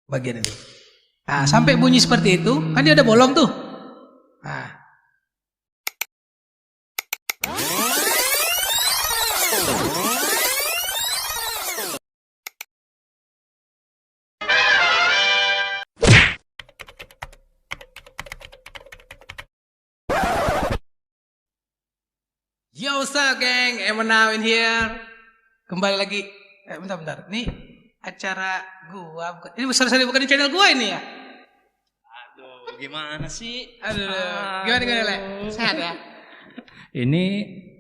bagian ini. Nah, sampai bunyi seperti itu, kan dia ada bolong tuh. Nah. Yo, what's up, geng? Emon now in here. Kembali lagi. Bentar. Nih acara gua. Ini sorry bukan di channel gua ini ya. Aduh, gimana sih? Gimana Le? Sehat ya? Ini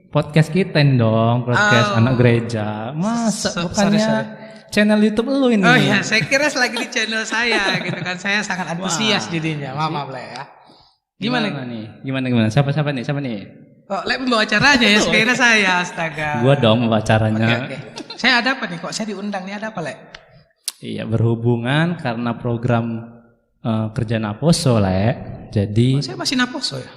podcast kita dong, podcast anak gereja. Masa bukannya sorry. channel YouTube lu ini? Oh iya, saya kira lagi di channel saya gitu kan. Saya sangat antusias jadinya. Maaf Le ya. Gimana nih? Gimana? Siapa nih? Oh, Le pembawa acaranya ya, sekiranya saya, astaga. Gua dong pembawa acaranya. Oke. Saya ada apa nih kok? Saya diundang nih, ada apa Le? Iya, berhubungan karena program kerja Naposo, Le. Jadi saya masih Naposo ya?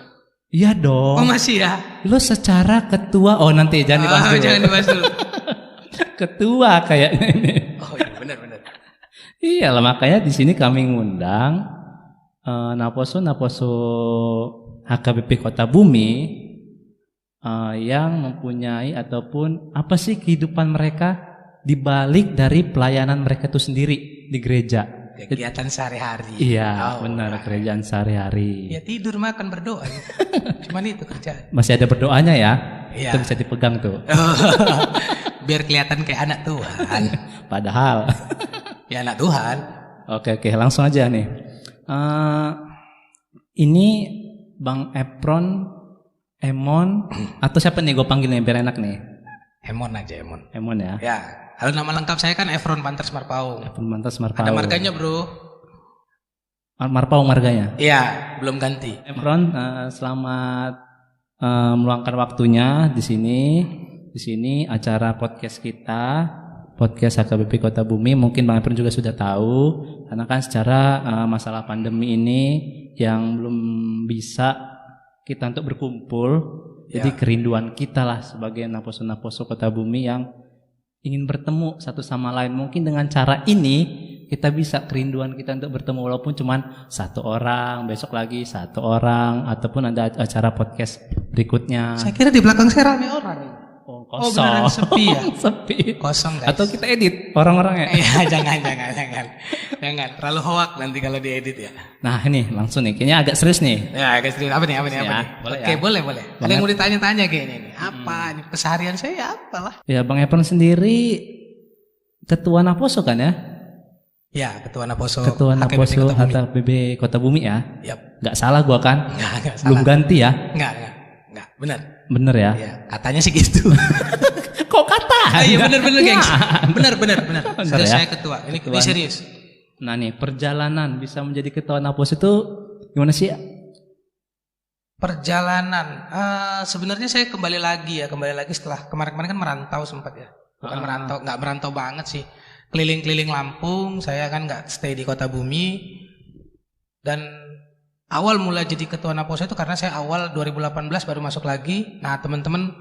Iya dong. Oh masih ya? Lu secara ketua, nanti jangan dibahas dulu. Jangan dibahas dulu. Ketua kayaknya ini. Oh iya benar. Iya lah, makanya di sini kami ngundang Naposo HKBP Kota Bumi yang mempunyai ataupun apa sih kehidupan mereka dibalik dari pelayanan mereka itu sendiri di gereja. Kegiatan sehari-hari. Iya, benar, kerjaan sehari-hari. Ya tidur, makan, berdoa. Cuman itu kerjaan. Masih ada berdoanya ya? Iya. Itu bisa dipegang tuh. Biar kelihatan kayak anak Tuhan. Padahal. Ya anak Tuhan. Oke, langsung aja nih. Ini Bang Emon atau siapa nih gue panggilnya biar enak nih? Emon aja, Emon. Emon ya. Ya, halo, nama lengkap saya kan Efron Pantas Marpaung. Ada marganya, Bro. Marpaung marganya? Iya, belum ganti. Efron, selamat meluangkan waktunya di sini. Di sini acara podcast kita, podcast HKBP Kota Bumi. Mungkin Bang Efron juga sudah tahu, karena kan secara masalah pandemi ini yang belum bisa kita untuk berkumpul, jadi kerinduan kita lah sebagai Naposo Kota Bumi yang ingin bertemu satu sama lain. Mungkin dengan cara ini kita bisa kerinduan kita untuk bertemu walaupun cuman satu orang, besok lagi satu orang, ataupun ada acara podcast berikutnya. Saya kira di belakang saya ramai orang. Kosong. Beneran sepi ya? Sepi. Kosong guys. Atau kita edit orang-orangnya. Iya, jangan. Terlalu hoak nanti kalau diedit ya. Nah ini langsung nih, kayaknya agak serius nih. Ya agak serius. Apa nih? Boleh Oke, ya? boleh. Ada yang mau ditanya-tanya kayaknya nih. Apa? Ini keseharian saya apalah. Ya Bang Efron sendiri ketua Naposo kan ya? Ya, ketua Naposo. Ketua Naposo HKBP Kota Bumi ya? Yap. Gak salah gua kan? Nggak Belum salah. ganti ya? Enggak. Benar. Bener ya? Ya, katanya sih gitu. Kok kata? Iya benar, gengs. Benar. Sudah ya? saya ketua. Ini serius. Nah nih, perjalanan bisa menjadi ketua Naposo itu gimana sih? Perjalanan, sebenarnya saya kembali lagi setelah kemarin kan merantau sempat ya. Bukan nggak merantau banget sih. Keliling-keliling Lampung, saya kan nggak stay di Kota Bumi. Dan awal mula jadi ketua Naposo itu karena saya awal 2018 baru masuk lagi. Nah teman-teman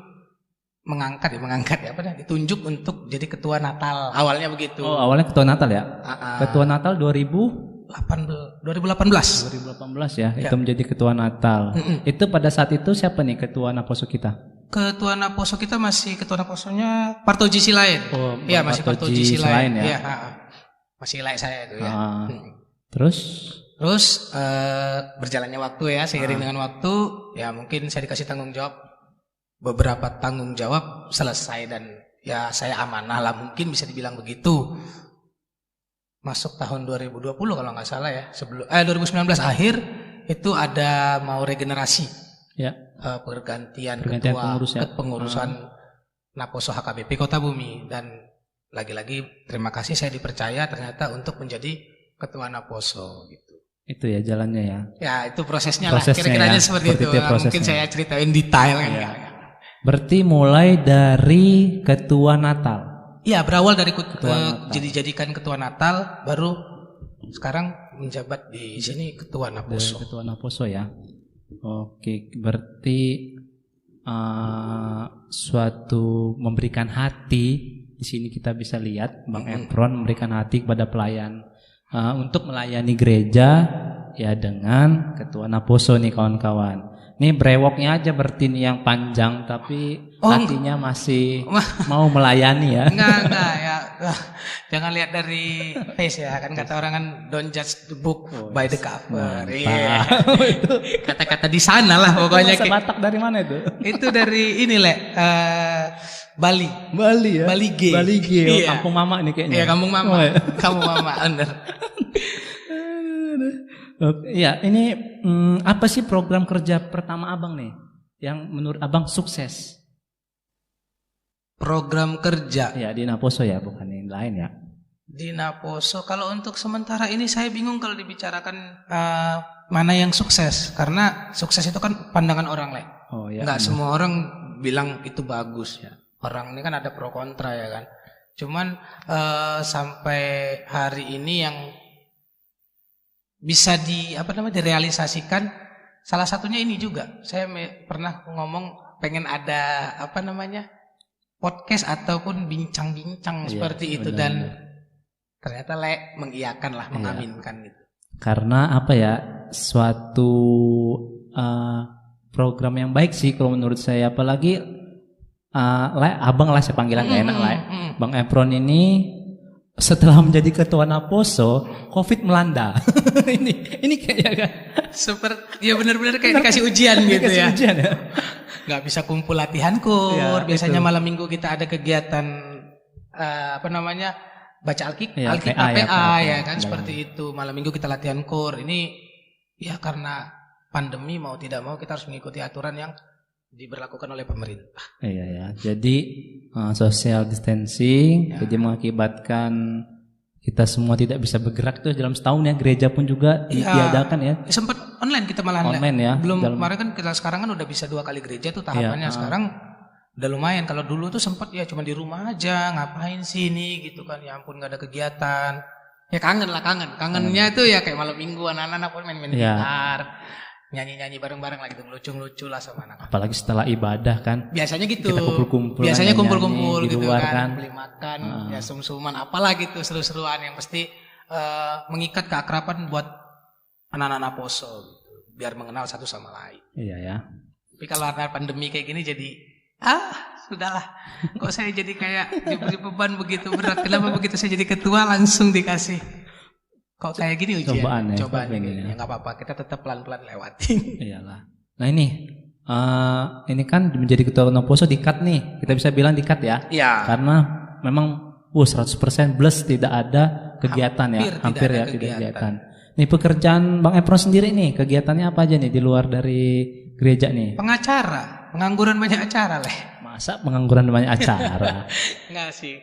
mengangkat ya, ditunjuk untuk jadi ketua Natal. Awalnya begitu. Oh awalnya ketua Natal ya? Ketua Natal 2018 ya, itu menjadi ketua Natal. Itu pada saat itu siapa nih ketua Naposo kita? Ketua Naposo kita masih ketua Naposonya Partoji Silain. Oh, iya masih Partoji Silain ya. Iya, masih like saya itu ya. Terus berjalannya waktu ya, seiring dengan waktu ya mungkin saya dikasih tanggung jawab, beberapa tanggung jawab selesai dan ya saya amanah lah, mungkin bisa dibilang begitu. Masuk tahun 2020 kalau nggak salah ya, 2019 akhir itu ada mau regenerasi ya, pergantian ketua pengurusan Naposo HKBP Kota Bumi, dan lagi-lagi terima kasih saya dipercaya ternyata untuk menjadi ketua Naposo gitu. Itu ya jalannya ya. Ya itu prosesnya lah, kira-kiranya seperti itu. Mungkin saya ceritain detail kan. Ya. Berarti mulai dari ketua Natal. Iya, berawal dari dijadikan ketua Natal, baru sekarang menjabat di sini ketua Naposo. Ketua Naposo ya. Oke, berarti suatu memberikan hati. Di sini kita bisa lihat Bang Efron memberikan hati kepada pelayan untuk melayani gereja ya dengan ketua Naposo nih kawan-kawan. Ini brewoknya aja berarti nih yang panjang tapi hatinya masih mau melayani ya. Enggak ya. Jangan lihat dari face ya, kan kata orang kan don't judge the book by the cover. Iya. Kata-kata di sana lah pokoknya. Batak dari mana itu? Itu dari ini Bali. Bali ya. Bali G. Bali G. Iya. Kampung Mama nih kayaknya. Iya, Kampung Mama. Kampung Mama, bener. Iya, ini apa sih program kerja pertama Abang nih yang menurut Abang sukses? Program kerja. Ya di Naposo ya, bukan yang lain ya. Di Naposo, kalau untuk sementara ini saya bingung kalau dibicarakan mana yang sukses, karena sukses itu kan pandangan orang Oh ya. Nggak semua orang bilang itu bagus ya. Orang ini kan ada pro kontra ya kan. Cuman sampai hari ini yang bisa direalisasikan, salah satunya ini juga. Saya pernah ngomong pengen ada podcast ataupun bincang-bincang seperti itu, dan ternyata mengiyakan lah, mengaminkan gitu. Karena suatu program yang baik sih kalau menurut saya, apalagi Abang lah saya panggilan gak enak Bang Efron ini setelah menjadi ketua Naposo, COVID melanda. ini kayaknya kan seperti ya benar-benar kayak dikasih ujian gitu ya. Ujian ya. Nggak bisa kumpul latihan kur. Biasanya malam minggu kita ada kegiatan baca Alkitab PA ya kan, seperti itu. Malam minggu kita latihan kur. Ini ya karena pandemi mau tidak mau kita harus mengikuti aturan yang diberlakukan oleh pemerintah. Iya ya. Jadi social distancing jadi mengakibatkan kita semua tidak bisa bergerak tuh dalam setahun ya. Gereja pun juga diadakan ya. Sempat online kita malah. Online ya. Belum kemarin kan kita sekarang kan udah bisa 2 kali gereja tuh tahapannya. Sekarang udah lumayan. Kalau dulu tuh sempat ya cuma di rumah aja, ngapain sih ini gitu kan. Ya ampun, nggak ada kegiatan. Ya kangennya tuh ya kayak malam minggu anak-anak pun main gitar, nyanyi-nyanyi bareng-bareng lagi tuh, lucu-lucu lah sama anak. Apalagi setelah ibadah kan. Biasanya gitu. Kita kumpul-kumpul. Biasanya kumpul-kumpul gitu kan. Beli makan, ya sum-suman apalah gitu, seru-seruan yang pasti mengikat keakraban buat anak-anak Naposo gitu, biar mengenal satu sama lain. Iya ya. Tapi kalau ada pandemi kayak gini jadi sudahlah. Kok saya jadi kayak diberi beban begitu berat. Kenapa begitu saya jadi ketua langsung dikasih kok kayak gini ujian? Cobaan ini. Ya nggak apa-apa, kita tetap pelan-pelan lewatin. Iyalah. Nah ini kan menjadi ketua Naposo di-cut nih. Kita bisa bilang di-cut ya. Iya. Karena memang 100% bless, tidak ada kegiatan hampir tidak ada kegiatan. Nih pekerjaan Bang Efron sendiri nih, kegiatannya apa aja nih di luar dari gereja nih? Pengacara, pengangguran banyak acara Masa pengangguran banyak acara? Enggak sih.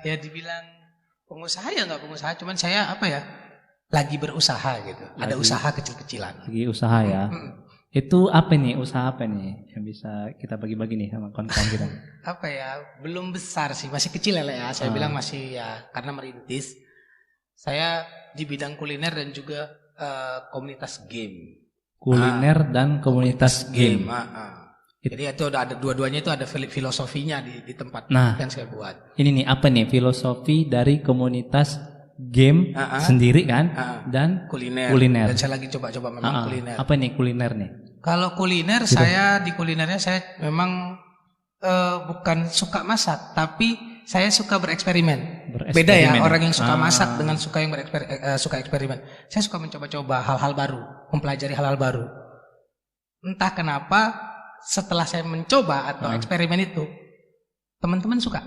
Ya dibilang pengusaha ya nggak pengusaha, cuman saya lagi berusaha gitu. Ada usaha kecil-kecilan. Lagi usaha ya. Itu apa nih, usaha apa nih yang bisa kita bagi-bagi nih sama kawan-kawan kita? Belum besar sih, masih kecil ya. Saya bilang masih karena merintis. Saya di bidang kuliner dan juga komunitas game. Kuliner dan komunitas game. Jadi itu ada dua-duanya, itu ada filosofinya di tempat yang saya buat. Ini nih apa nih filosofi dari komunitas game sendiri kan dan kuliner. Dan saya lagi coba-coba memang kuliner. Apa nih kuliner nih? Kalau kuliner di kulinernya saya memang bukan suka masak, tapi saya suka bereksperimen. Beda ya orang yang suka masak dengan suka yang suka eksperimen. Saya suka mencoba-coba hal-hal baru, mempelajari hal-hal baru. Entah kenapa setelah saya mencoba atau eksperimen itu, teman-teman suka.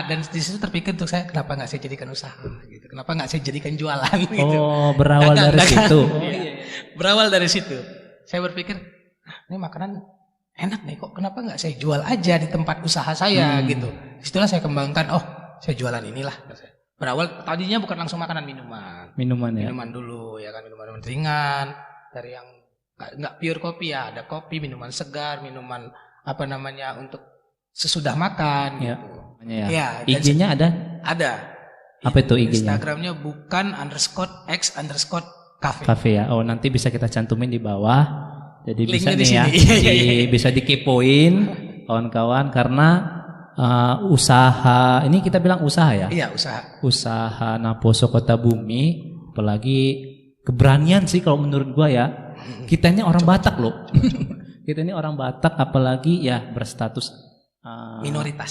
Dan di situ terpikir untuk saya, kenapa nggak saya jadikan usaha gitu? Kenapa nggak saya jadikan jualan gitu? Berawal dari situ. Berawal dari situ. Saya berpikir, ini makanan enak nih, kok kenapa nggak saya jual aja di tempat usaha saya gitu? Disitulah saya kembangkan, saya jualan inilah. Berawal tadinya bukan langsung makanan, minuman. Minuman dulu ya kan, minuman ringan dari yang nggak pure kopi ya, ada kopi, minuman segar, minuman untuk sesudah makan gitu. Ya. IG-nya ada? Ada. Apa itu IG-nya? Instagramnya bukan_x_cafe. Cafe ya. Nanti bisa kita cantumin di bawah. Jadi linknya bisa nih ya. Bisa dikepoin kawan-kawan, karena usaha, ini kita bilang usaha ya? Iya, usaha. Usaha Naposo Kota Bumi, apalagi keberanian sih kalau menurut gua ya. Kita ini orang Batak loh. Kita ini orang Batak, apalagi ya berstatus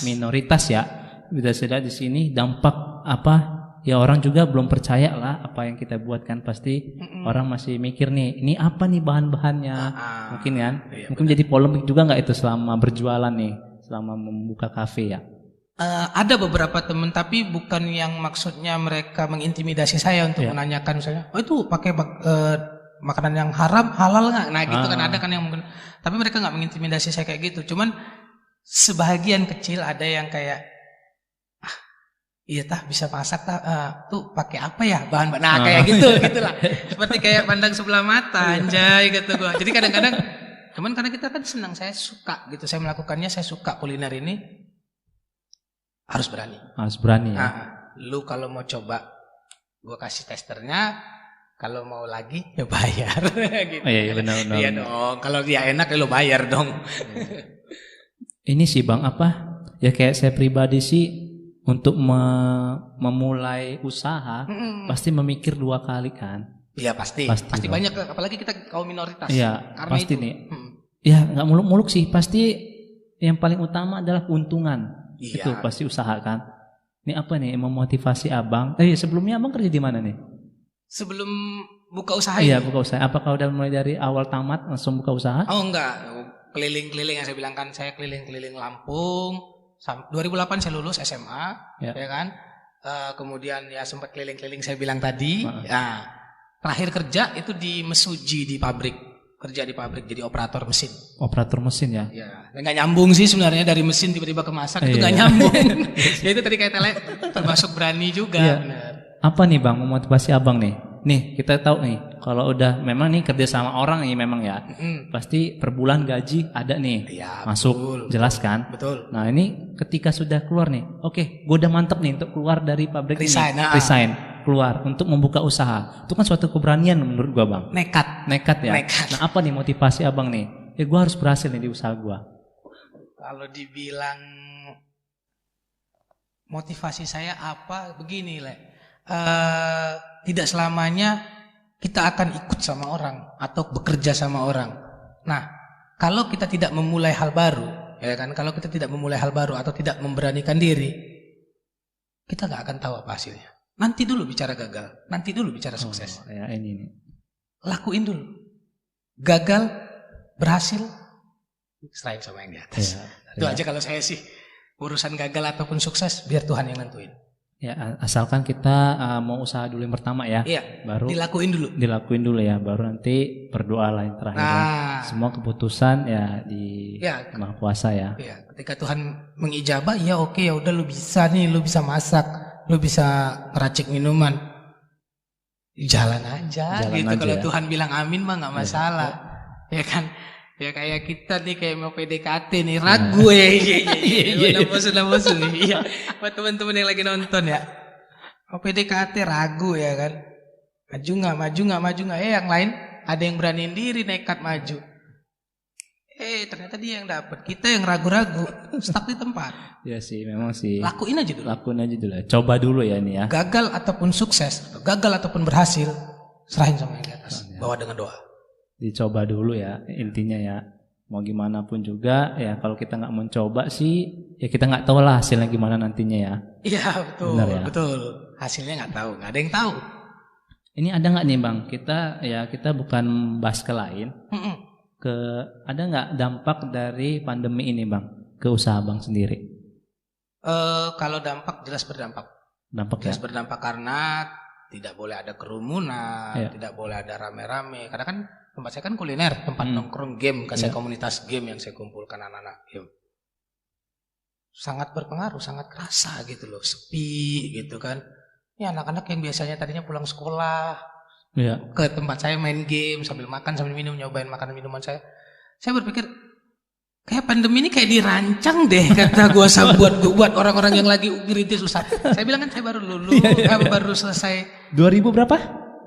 minoritas ya. Bisa saja di sini dampak apa? Ya orang juga belum percaya lah apa yang kita buat kan, pasti orang masih mikir nih, ini apa nih bahan-bahannya? Mungkin kan? Iya, mungkin jadi polemik juga nggak itu selama berjualan nih, selama membuka kafe ya? Ada beberapa teman, tapi bukan yang maksudnya mereka mengintimidasi saya untuk menanyakan misalnya, oh itu pakai makanan yang haram, halal nggak? Nah gitu kan, ada kan yang mungkin, tapi mereka nggak mengintimidasi saya kayak gitu. Cuman sebagian kecil ada yang kayak, iya tah bisa masak tah, tuh pakai apa ya bahan, nah kayak gitu gitulah, seperti kayak pandang sebelah mata anjay gitu gua. Jadi kadang-kadang cuman karena kita kan senang, saya suka gitu, saya melakukannya, saya suka kuliner ini, harus berani ya. Lu kalau mau coba gua kasih testernya, kalau mau lagi ya bayar gitu. Iya benar. Iya dong, kalau dia enak ya lu bayar dong. Ini sih Bang apa ya, kayak saya pribadi sih untuk memulai usaha pasti memikir 2 kali kan. Iya pasti banyak, apalagi kita kaum minoritas. Iya pasti itu, nih. Ya nggak muluk-muluk sih, pasti yang paling utama adalah keuntungan. Iya. Itu pasti usaha kan. Ini apa nih memotivasi abang? Sebelumnya abang kerja di mana nih? Sebelum buka usaha Iya ini? buka usaha. Apakah udah mulai dari awal tamat langsung buka usaha? Oh enggak, keliling-keliling yang saya bilang kan, saya keliling-keliling Lampung. 2008 saya lulus SMA, ya kan. Kemudian ya sempat keliling-keliling saya bilang tadi. Ya, terakhir kerja itu di Mesuji, di pabrik, kerja di pabrik jadi operator mesin. Operator mesin ya? Ya, nggak nyambung sih sebenarnya, dari mesin tiba-tiba ke masak itu nggak nyambung. Ya itu tadi kayak termasuk berani juga. Iya. Bener. Apa nih Bang memotivasi abang nih? Nih kita tahu nih kalau udah memang nih kerja sama orang nih memang ya pasti per bulan gaji ada nih masuk, betul, jelas kan? Betul. Nah ini ketika sudah keluar nih, oke, gue udah mantep nih untuk keluar dari pabrik resign keluar untuk membuka usaha. Itu kan suatu keberanian menurut gue Bang. Nekat ya. Nah apa nih motivasi abang nih? Ya gue harus berhasil nih di usaha gue. Kalau dibilang motivasi saya apa, begini tidak selamanya kita akan ikut sama orang atau bekerja sama orang. Nah, kalau kita tidak memulai hal baru, ya kan? Kalau kita tidak memulai hal baru atau tidak memberanikan diri, kita nggak akan tahu apa hasilnya. Nanti dulu bicara gagal, nanti dulu bicara sukses. Ya ini. Lakuin dulu. Gagal, berhasil, serahin sama yang di atas. Itu aja kalau saya sih. Urusan gagal ataupun sukses, biar Tuhan yang nentuin. Ya asalkan kita mau usaha dulu yang pertama ya. Iya. Baru dilakuin dulu ya. Baru nanti berdoa lah yang terakhir. Semua keputusan ya di Maha Kuasa ya. Iya. Ketika Tuhan mengijabah, ya oke, ya udah lu bisa nih, lu bisa masak, lu bisa ngeracik minuman, jalan aja. Kalau Tuhan bilang amin mah nggak masalah, ya kan? Ya kayak kita nih kayak mau PDKT nih, ragu ya. Bosun nih. Iya. Buat teman-teman yang lagi nonton ya. Mau PDKT ragu ya kan. Maju nggak. Yang lain ada yang beraniin diri nekat maju. Ternyata dia yang dapat. Kita yang ragu-ragu, stuck di tempat. Ya sih, memang sih. Lakuin aja dulu. Coba dulu ya ini ya. Gagal ataupun sukses, gagal ataupun berhasil, serahin sama yang di atas. Bawa dengan doa. Dicoba dulu ya intinya ya, mau gimana pun juga ya, kalau kita nggak mencoba sih ya kita nggak tahu lah hasilnya gimana nantinya ya. Iya betul. Benar, ya? Betul, hasilnya nggak tahu, nggak ada yang tahu. Ini ada nggak nih Bang, kita bukan bahas ke lain, ada nggak dampak dari pandemi ini Bang ke usaha Bang sendiri? Kalau dampak jelas berdampak. Jelas berdampak karena tidak boleh ada kerumunan, tidak boleh ada rame-rame. Karena kan tempat saya kan kuliner, tempat nongkrong game, saya komunitas game yang saya kumpulkan anak-anak game. Sangat berpengaruh, sangat kerasa gitu loh, sepi gitu kan. Ya anak-anak yang biasanya tadinya pulang sekolah, ke tempat saya main game sambil makan sambil minum, nyobain makanan minuman saya. Saya berpikir kayak pandemi ini kayak dirancang deh, kata gue buat orang-orang yang lagi ngerintis usaha. Saya bilang kan saya baru lulus, baru selesai. 2000 berapa?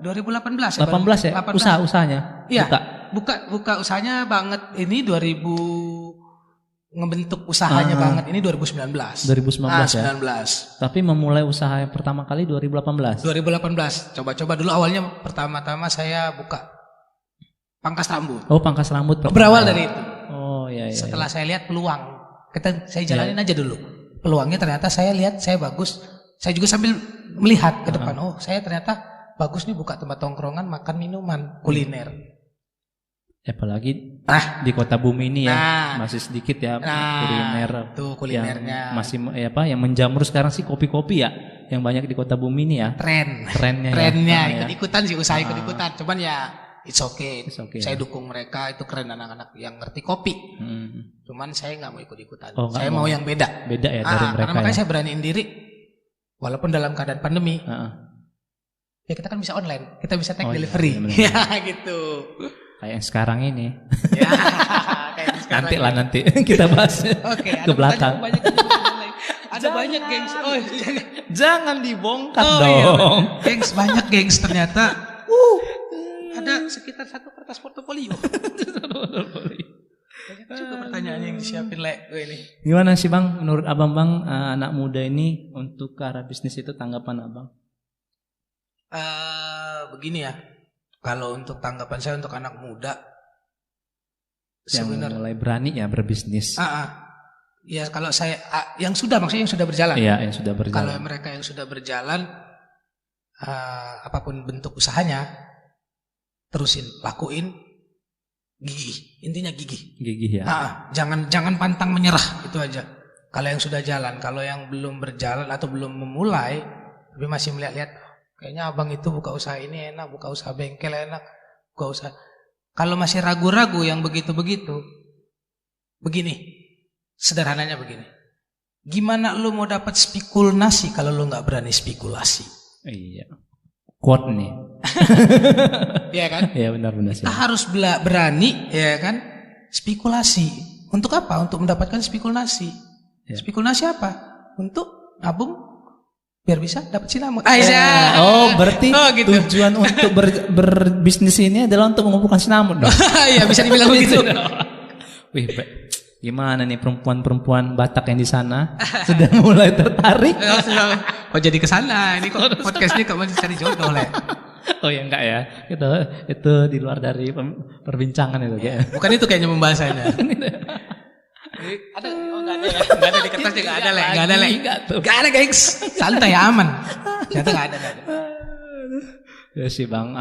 2018 ya. 18 ya? Usahanya? Iya. Buka usahanya banget ini 2018 ngebentuk usahanya banget ini 2019. 2019 ya. 19. Tapi memulai usaha yang pertama kali 2018. 2018. Coba-coba dulu awalnya pertama-tama saya buka pangkas rambut. Oh, pangkas rambut. Berawal dari itu. Oh, iya. Setelah saya lihat peluang, saya jalanin aja dulu. Peluangnya ternyata saya lihat saya bagus. Saya juga sambil melihat ke depan. Oh, saya ternyata bagus nih buka tempat tongkrongan, makan minuman, kuliner. Apalagi di Kota Bumi ini ya masih sedikit ya kuliner. Tuh kulinernya. Yang masih yang menjamur sekarang sih kopi-kopi ya, yang banyak di Kota Bumi ini ya. Trennya ikut-ikutan sih, usaha ikut-ikutan. Cuman ya it's okay. Saya ya. dukung mereka, itu keren anak-anak yang ngerti kopi. Cuman saya nggak mau ikut-ikutan. Saya mau yang beda. Beda ya dari mereka. Karena makanya saya beraniin diri, walaupun dalam keadaan pandemi. Ya kita kan bisa online, kita bisa take delivery. Iya, ya gitu. Kayak yang sekarang ini. Ya, kayak sekarang nanti kita bahas. Oke, ke belakang. Ada banyak gengs. Oh, jangan dibongkar dong. Iya, gengs banyak gengs ternyata. Ada sekitar 1 kertas portofolio. Banyak juga pertanyaan yang disiapin ini. Gimana sih Bang, menurut Abang Bang, anak muda ini untuk ke arah bisnis itu tanggapan Abang? Begini ya. Kalau untuk tanggapan saya untuk anak muda yang mulai berani ya berbisnis. Ya kalau saya yang sudah berjalan. Iya, yang sudah berjalan. Kalau mereka yang sudah berjalan, apapun bentuk usahanya, terusin, lakuin, gigih. Intinya gigih. Gigih ya. Jangan pantang menyerah, itu aja. Kalau yang sudah jalan, kalau yang belum berjalan atau belum memulai, tapi masih melihat-lihat. Kayaknya abang itu buka usaha ini enak, buka usaha bengkel enak, buka usaha. Kalau masih ragu-ragu yang begitu-begitu, begini, sederhananya begini. Gimana lu mau dapat spekulasi kalau lu nggak berani spekulasi? Iya. Quote nih. Iya kan? Iya benar-benar sih. Kita harus berani, ya kan? Spekulasi. Untuk apa? Untuk mendapatkan spekulasi. Ya. Spekulasi apa? Untuk nabung. Biar bisa dapat sinamon. Berarti gitu. Tujuan untuk berbisnis ini adalah untuk mengumpulkan sinamon dong. Iya, bisa dibilang begitu. Wih, gimana nih perempuan-perempuan Batak yang di sana sudah mulai tertarik? Jadi ke sana. Ini kok podcast ini kok masih cari jodoh lah. Oh ya enggak ya. Itu di luar dari perbincangan itu ya. Bukan itu kayaknya pembahasannya. Ada enggak ada di kertas juga enggak ada lah. Enggak ada gengs. Santai aman. Ternyata enggak ada. Ya sih Bang,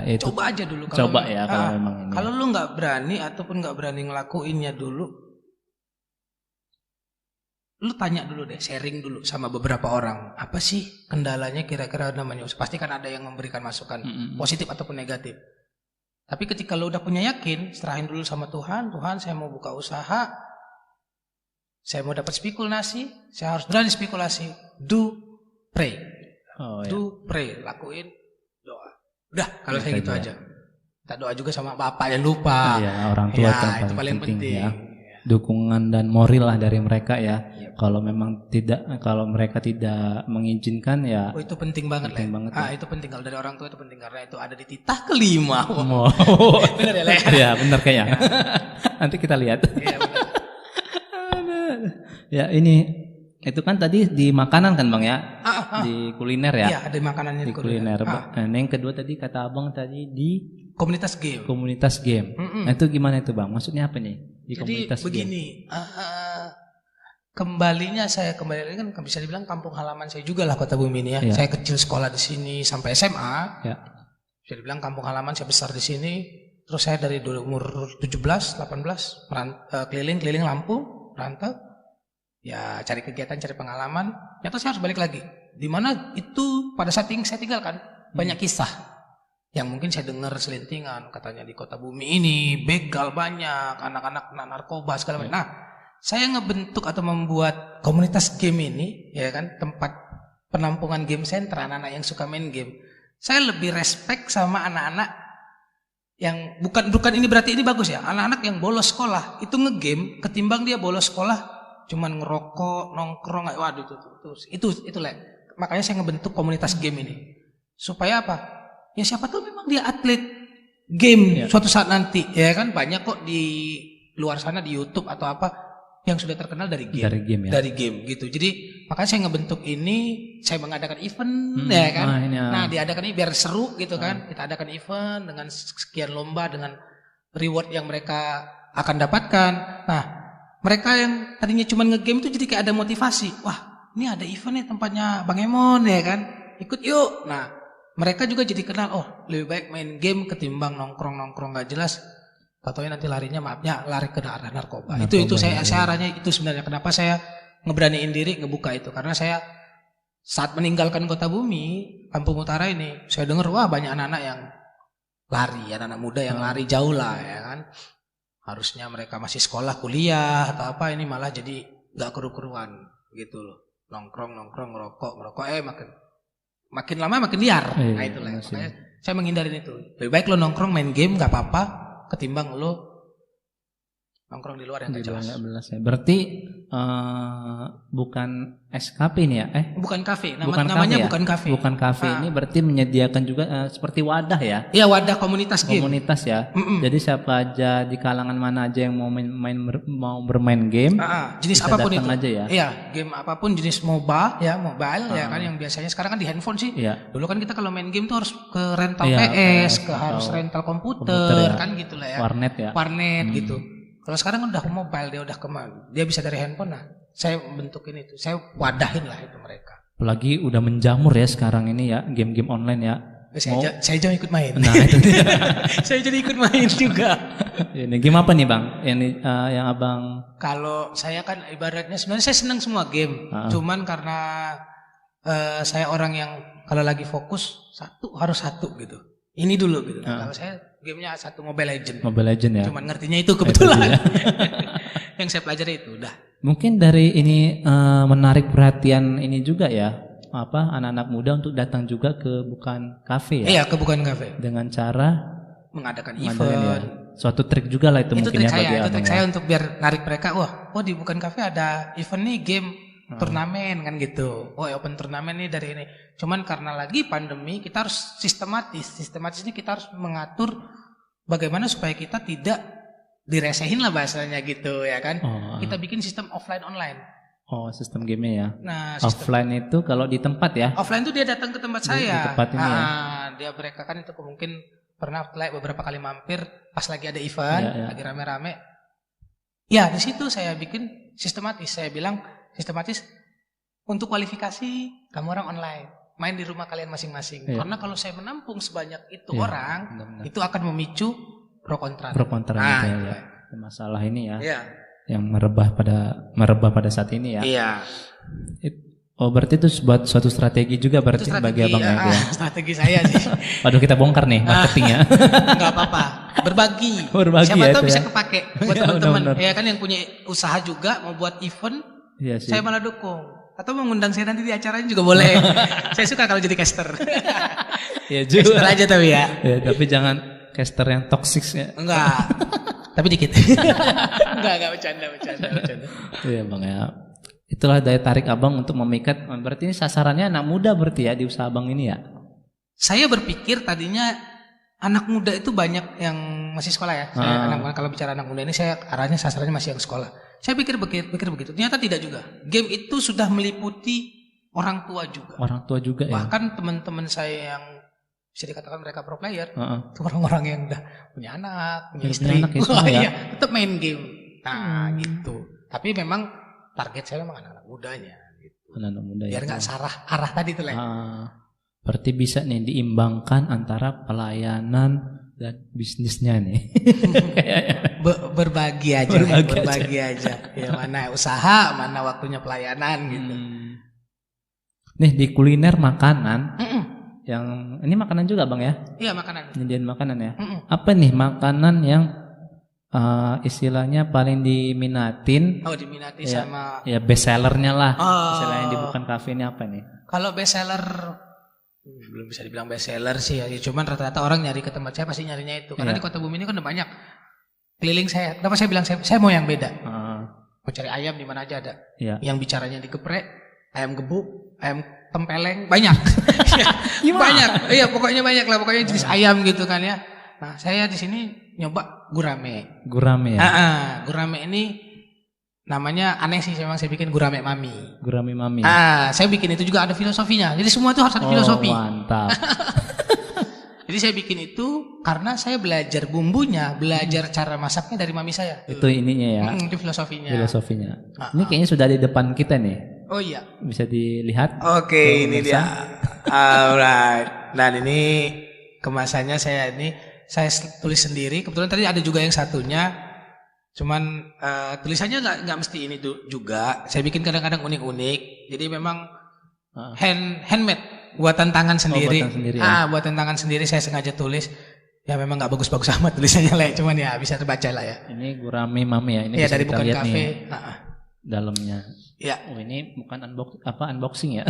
itu. Coba aja dulu kalau memang ini. Kalau lu enggak berani ataupun enggak berani ngelakuinnya dulu, lu tanya dulu deh, sharing dulu sama beberapa orang. Apa sih kendalanya kira-kira namanya? Pasti kan ada yang memberikan masukan positif ataupun negatif. Tapi ketika lo udah punya yakin, serahin dulu sama Tuhan. Tuhan, saya mau buka usaha. Saya mau dapat spekulasi. Saya harus berani spekulasi. Do, pray. Do, pray. Lakuin, doa. Udah, kalau saya gitu aja. Kita doa juga sama bapak, jangan lupa. Iya, orang tua itu paling penting. Ya. Dukungan dan moral lah dari mereka ya. Kalau memang kalau mereka tidak mengizinkan ya. Itu penting banget lah. Ya. Itu penting kalau dari orang tua itu penting karena itu ada di titah kelima. Benar ya, Le? Iya, benar kayaknya. Nanti kita lihat. Iya, benar. Ya, ini itu kan tadi di makanan kan Bang ya? Di kuliner ya? Iya, ada makanannya di kuliner. Yang kedua tadi kata Abang tadi di komunitas game. Komunitas game. Nah, itu gimana itu Bang? Maksudnya apa nih? Di komunitas begini, kembalinya saya kembali kan bisa dibilang kampung halaman saya juga lah Kota Bumi ini ya. Saya kecil sekolah di sini sampai SMA. Ya. Bisa dibilang kampung halaman saya besar di sini. Terus saya dari umur 17, 18 keliling Lampung, merantau. Ya cari kegiatan, cari pengalaman. Ternyata saya harus balik lagi. Di mana itu pada saat saya tinggalkan banyak kisah yang mungkin saya dengar selintingan katanya di Kota Bumi ini begal banyak, anak-anak narkoba segala macam. Nah, saya ngebentuk atau membuat komunitas game ini, ya kan, tempat penampungan game center anak-anak yang suka main game. Saya lebih respect sama anak-anak yang bukan ini berarti ini bagus ya. Anak-anak yang bolos sekolah itu ngegame ketimbang dia bolos sekolah cuman ngerokok, nongkrong, waduh itu lah. Makanya saya ngebentuk komunitas game ini. Supaya apa? Ya siapa tahu memang dia atlet game suatu saat nanti, ya kan banyak kok di luar sana di YouTube atau apa. yang sudah terkenal dari game. Dari game ya. Dari game gitu. Jadi makanya saya ngebentuk ini, saya mengadakan event ya kan. Nah, diadakan ini biar seru gitu kan. Kita adakan event dengan sekian lomba dengan reward yang mereka akan dapatkan. Nah, mereka yang tadinya cuma ngegame itu jadi kayak ada motivasi. Wah, ini ada event nih tempatnya Bang Emon ya kan. Ikut yuk. Nah, mereka juga jadi kenal, oh lebih baik main game ketimbang nongkrong gak jelas. Tahu-tahu nanti larinya lari ke arah narkoba. Itu saya arahnya itu sebenarnya kenapa saya ngeberaniin diri ngebuka itu, karena saya saat meninggalkan Kota Bumi, Kampung Utara ini, saya dengar wah banyak anak-anak yang lari, anak-anak muda yang lari jauh lah ya kan. Harusnya mereka masih sekolah, kuliah atau apa, ini malah jadi nggak keru-keruan gitu loh. Nongkrong, ngerokok, makin lama makin liar. Nah itulah makanya saya menghindarin itu. Lebih baik lo nongkrong main game nggak apa-apa ketimbang lo nongkrong di luar yang nggak jelas. Ya. Berarti bukan SKP ini ya? Bukan kafe. Namanya bukan kafe. Bukan kafe. Ini berarti menyediakan juga seperti wadah ya? Iya, wadah komunitas game. Komunitas ya. Jadi siapa aja di kalangan mana aja yang mau bermain game, jenis apapun itu. Aja ya. Iya, game apapun jenis mobile ya kan yang biasanya sekarang kan di handphone sih. Iya. Dulu kan kita kalau main game tuh harus ke rental PS, harus rental komputer kan gitu lah ya. Warnet gitu. Kalau sekarang udah mobile, dia bisa dari handphone. Nah, saya bentukin itu, saya wadahin lah itu mereka. Apalagi udah menjamur ya sekarang ini ya, game-game online ya. Saya jangan ikut main. Nah itu dia. Saya jadi ikut main juga. Ini game apa nih Bang? Yang abang? Kalau saya kan ibaratnya sebenarnya saya senang semua game. Cuman karena saya orang yang kalau lagi fokus harus satu gitu. Ini dulu gitu. Kalau saya gamenya satu Mobile Legend. Mobile Legend ya. Cuman ngertinya itu kebetulan. Yang saya pelajari itu udah. Mungkin dari ini menarik perhatian ini juga ya, anak-anak muda untuk datang juga ke Bukan Cafe ya. Iya, ke Bukan Cafe. Dengan cara mengadakan event. Ya. Suatu trik juga lah itu mungkin ya bagi abang. Itu trik saya untuk biar narik mereka. Wah, di Bukan Cafe ada event nih game turnamen kan gitu. Open turnamen nih dari ini. Cuman karena lagi pandemi kita harus sistematis. Sistematis ini kita harus mengatur bagaimana supaya kita tidak diresehin lah bahasanya gitu ya kan. Kita bikin sistem offline online. Sistem game ya. Nah, offline itu kalau di tempat ya. Offline itu dia datang ke tempat saya. Di tempat ini ya. Dia mereka kan itu mungkin pernah beberapa kali mampir pas lagi ada event, lagi rame-rame. Ya, di situ saya bikin sistematis. Saya bilang sistematis untuk kualifikasi kamu orang online, main di rumah kalian masing-masing. Karena kalau saya menampung sebanyak itu orang, benar. Itu akan memicu pro kontra. Ya. Masalah ini ya. Yang merebah pada saat ini ya. Iya. Berarti itu buat suatu strategi juga berarti bagi abang ya. Strategi saya sih. Waduh, kita bongkar nih marketingnya. Enggak apa-apa. Berbagi siapa tahu bisa kepake buat teman-teman. Ya kan yang punya usaha juga mau buat event. Iya sih. Saya malah dukung. Atau mengundang saya nanti di acaranya juga boleh. Saya suka kalau jadi caster. Ya juga. Caster aja tapi ya. Tapi jangan caster yang toxic ya. Enggak. Tapi dikit. Enggak bercanda. Iya Bang ya. Itulah daya tarik abang untuk memikat. Berarti ini sasarannya anak muda berarti ya di usaha abang ini ya. Saya berpikir tadinya anak muda itu banyak yang masih sekolah ya. Kalau bicara anak muda ini saya arahnya sasarannya masih yang sekolah. Saya pikir begitu. Ternyata tidak juga. Game itu sudah meliputi orang tua juga. Orang tua juga ya. Bahkan teman-teman saya yang bisa dikatakan mereka pro player, itu orang-orang yang udah punya anak, punya istri. Iya, tetap main game. Nah, gitu. Tapi memang target saya memang anak-anak mudanya gitu. Anak-anak muda. Biar nggak salah arah tadi tuh lah. Berarti bisa nih diimbangkan antara pelayanan dan bisnisnya nih. Berbagi aja. Ya, mana usaha, mana waktunya pelayanan gitu. Nih di kuliner makanan, yang ini makanan juga Bang ya? Iya, makanan. Nyediain makanan ya. Apa nih makanan yang istilahnya paling diminatin? Diminati ya, sama ya best sellernya lah. Istilahnya di Bukan Cafe ini apa nih? Kalau best seller belum bisa dibilang best seller sih ya. Cuman rata-rata orang nyari ke tempat saya pasti nyarinya itu. Karena di Kota Bumi ini kan udah banyak keliling saya. Kenapa saya bilang saya mau yang beda? Mau cari ayam di mana aja ada. Yang bicaranya digeprek, ayam gebuk, ayam tempeleng banyak. Banyak. Iya, pokoknya banyak lah. Pokoknya jenis ayam gitu kan ya. Nah, saya di sini nyoba gurame. Gurame ya. Gurame ini Namanya aneh sih memang, saya bikin gurame mami. Gurame mami. Saya bikin itu juga ada filosofinya. Jadi semua itu harus ada filosofi. Mantap. Jadi saya bikin itu karena saya belajar bumbunya, belajar cara masaknya dari mami saya. Itu ininya ya. Itu filosofinya. Ini kayaknya sudah di depan kita nih. Oh iya. Bisa dilihat. Oke, ini dia. Alright. Dan ini kemasannya saya tulis sendiri. Kebetulan tadi ada juga yang satunya. Cuman tulisannya nggak mesti ini juga. Saya bikin kadang-kadang unik-unik. Jadi memang handmade, buatan tangan sendiri. Buatan sendiri ya? Buatan tangan sendiri saya sengaja tulis. Ya memang nggak bagus-bagus amat tulisannya lah. Cuman ya bisa terbaca lah ya. Ini gurame mami ya. Ini ya bisa dari kita Bukan lihat Cafe. nih, dalamnya. Ya. Oh ini bukan unboxing ya?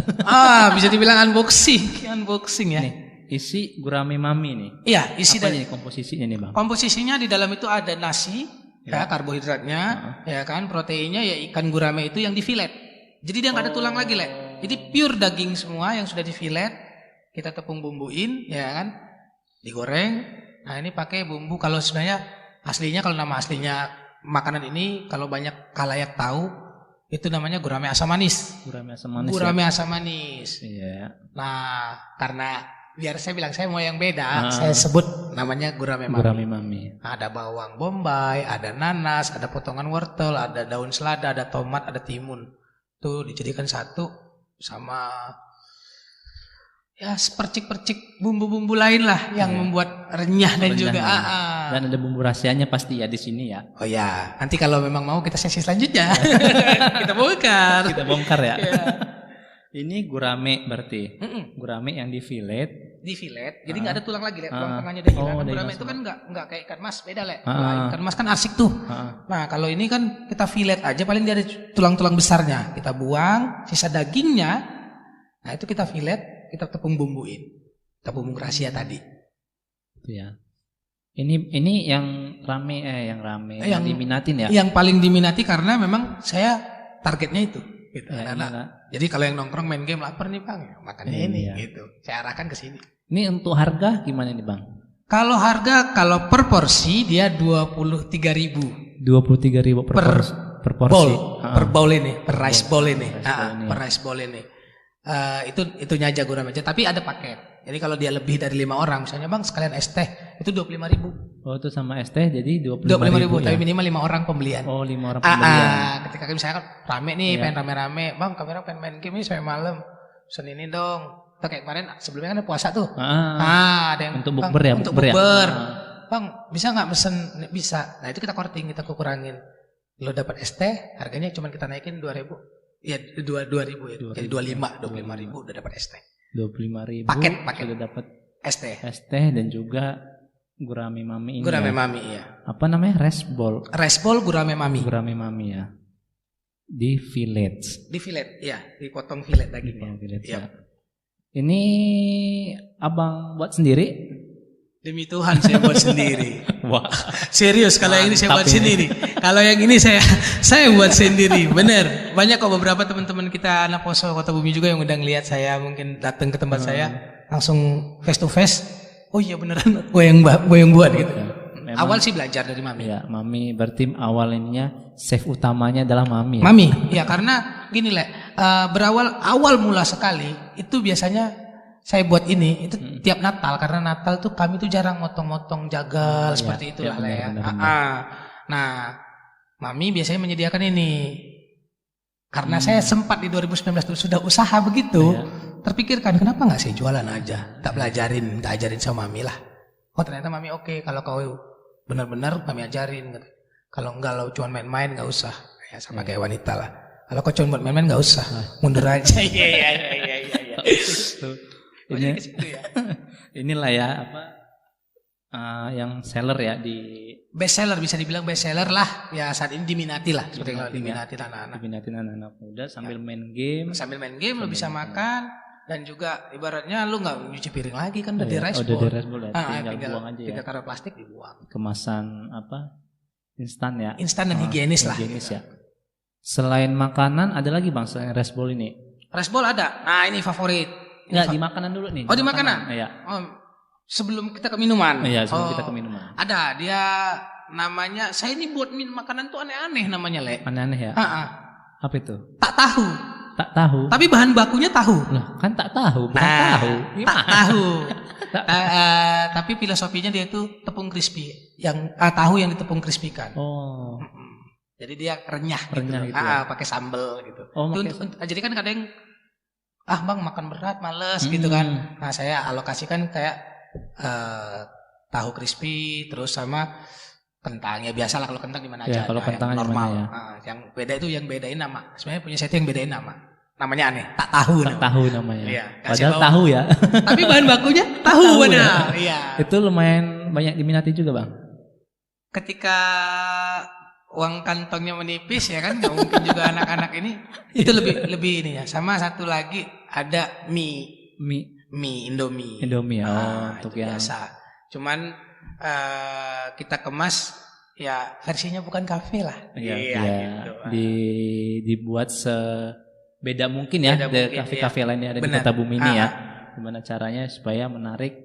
Bisa dibilang unboxing ya. Nih, isi gurame mami nih. Iya, isi dari komposisinya nih bang. Komposisinya di dalam itu ada nasi. Ya, karbohidratnya, ya kan, proteinnya ya ikan gurame itu yang difilet. Jadi dia nggak ada tulang lagi, Jadi pure daging semua yang sudah difilet, kita tepung bumbuin, ya kan, digoreng. Nah ini pakai bumbu. Kalau sebenarnya aslinya, kalau nama aslinya makanan ini, kalau banyak khalayak tahu, itu namanya gurame asam manis. Gurame asam manis. Gurame asam manis. Iya. Nah karena biar saya bilang saya mau yang beda, saya sebut namanya gurame mami. Gurame mami. Ada bawang bombay, ada nanas, ada potongan wortel, ada daun selada, ada tomat, ada timun. Tuh dijadikan satu sama ya sepercik-percik bumbu-bumbu lain lah yang membuat renyah dan juga dan ada bumbu rahasianya pasti ya di sini ya. Oh ya, nanti kalau memang mau kita sesi selanjutnya kita bongkar. Kita bongkar ya. Ini gurame berarti. Gurame yang difilet. Jadi nggak ada tulang lagi, tulang tengahnya udah hilang. Gurame itu kan nggak kayak ikan mas, beda ikan mas kan arsik tuh. Nah kalau ini kan kita filet aja, paling dia ada tulang-tulang besarnya. Kita buang, sisa dagingnya. Nah itu kita filet, kita tepung bumbuin. Kita bumbu rahasia tadi. Itu ya. Ini yang rame, yang diminatin ya. Yang paling diminati karena memang saya targetnya itu. Gitu, ya, jadi kalau yang nongkrong main game lapar nih bang, makannya ini gitu. Saya arahkan ke sini. Ini untuk harga gimana nih bang? Kalau harga per porsi dia 23.000. 23.000 per porsi. Per bowl ini, per rice bowl ini. Per rice bowl ini. Itunya aja gurame aja. Tapi ada paket. Jadi kalau dia lebih dari 5 orang, misalnya bang sekalian es teh itu 25.000. Oh itu sama es teh jadi 25.000 tapi minimal 5 orang pembelian. Oh 5 orang pembelian. Ketika misalnya rame nih, pengen rame-rame, bang kamera pengen main game nih sampai malam, pesen ini dong. Kayak kemarin sebelumnya kan ada puasa tuh. Ada yang untuk bukber ya. Untuk bukber. Bang bisa nggak mesen? Bisa. Nah itu kita korting, kita kurangin. Lo dapat es teh, harganya cuma kita naikin 2.000. Ya 2.000 ya. Jadi 25.000 udah dapat es teh. 25.000 paket sudah dapat es teh dan juga gurame mami ini. Gurame mami ya. Apa namanya? Rice bowl gurame mami. Gurame mami ya. Di filet ya, dipotong filet dagingnya. Ya. Ini abang buat sendiri? Demi Tuhan saya buat sendiri. Wah, serius kalau yang ini saya buat sendiri. Kalau yang ini saya buat sendiri. Bener. Banyak kok beberapa teman-teman kita anak Poso Kota Bumi juga yang udah ngelihat saya mungkin datang ke tempat saya langsung face to face. Oh iya beneran gue yang buat gitu. Memang, awal sih belajar dari mami. Ya, mami berarti awal ininya chef utamanya adalah mami. Mami, ya karena gini awal mula sekali itu biasanya saya buat ini itu tiap Natal karena Natal tuh kami tuh jarang motong-motong jagal seperti itulah ya. Nah, mami biasanya menyediakan ini. Karena saya sempat di 2019 tuh sudah usaha begitu, terpikirkan kenapa nggak saya jualan aja, tak ajarin sama mami lah. Oh ternyata mami oke, kalau kau benar-benar kami ajarin. Kalau enggak lo cuma main-main nggak usah, ya sama kayak wanita lah. Kalau kau cuma buat main-main nggak usah, mundur aja. Iya. Inilah ya yang seller ya di best seller, bisa dibilang best seller lah ya saat ini, diminati lah seperti kalau diminati anak-anak muda sambil main game lo bisa makan dan juga ibaratnya lo nggak nyuci piring lagi kan udah di rice bowl ya, tinggal buang aja ya, taruh plastik dibuang, kemasan instan dan higienis lah ya. Selain makanan ada lagi bang selain rice bowl ini? Rice bowl ada, nah ini favorit. Nggak, di makanan dulu nih. Oh di makanan? Iya. Sebelum kita ke minuman. Iya, sebelum kita ke minuman. Ada, dia namanya, saya ini buat makanan tuh aneh-aneh namanya, Le. Aneh-aneh ya? Apa itu? Tak tahu. Tak tahu. Tapi bahan bakunya tahu. Lah, kan tak tahu, bukan tahu. Tak tahu. Tapi filosofinya dia itu tepung crispy, yang tahu yang ditepung crispy-kan. Oh. Jadi dia renyah gitu ya? pakai sambel gitu. Jadi kan kadang bang makan berat males gitu kan. Nah saya alokasikan kayak tahu crispy terus sama kentang, ya biasa lah kalau kentang di mana aja. Kalau kentang normal. Ya. Yang beda itu yang bedain nama. Sebenarnya punya saya itu yang bedain nama. Namanya aneh, tak tahu. Tak tahu namanya. Iya, padahal tahu ya. Tapi bahan bakunya tahu benar. Iya. Itu lumayan banyak diminati juga, Bang. Ketika uang kantongnya menipis ya kan, nggak mungkin juga anak-anak ini. Itu lebih ini ya. Sama satu lagi ada mie Indomie. Untuk yang biasa. Cuman kita kemas ya versinya bukan kafe lah. Iya. Gitu. Dibuat beda mungkin ya dari kafe-kafe lainnya ada di Kota Bumi ini ya. Gimana caranya supaya menarik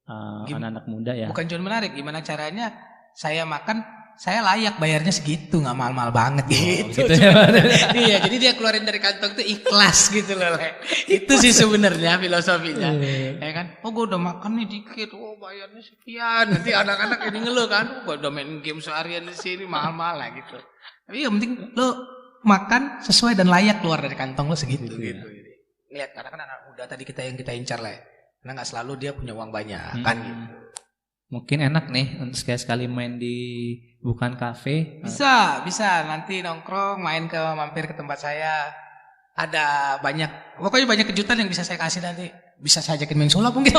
anak-anak muda ya. Bukan cuma menarik, gimana caranya saya makan saya layak bayarnya segitu, nggak mahal-mahal banget gitu. Iya, jadi dia keluarin dari kantong tuh ikhlas gitu loh. Itu sih sebenarnya filosofinya. Ya kan? Oh, gue udah makan nih dikit, bayarnya sekian. Nanti anak-anak ini ngeluh kan, gue udah main game seharian di sini mahal-mahal lah gitu. Tapi yang penting lo makan sesuai dan layak keluar dari kantong lo segitu gitu. Lihat karena kan anak muda tadi kita incar lah. Karena nggak selalu dia punya uang banyak kan gitu. Mungkin enak nih untuk sekali-sekali main di bukan kafe. Bisa nanti nongkrong, mampir ke tempat saya. Ada pokoknya banyak kejutan yang bisa saya kasih nanti. Bisa saya ajakin main sulap mungkin.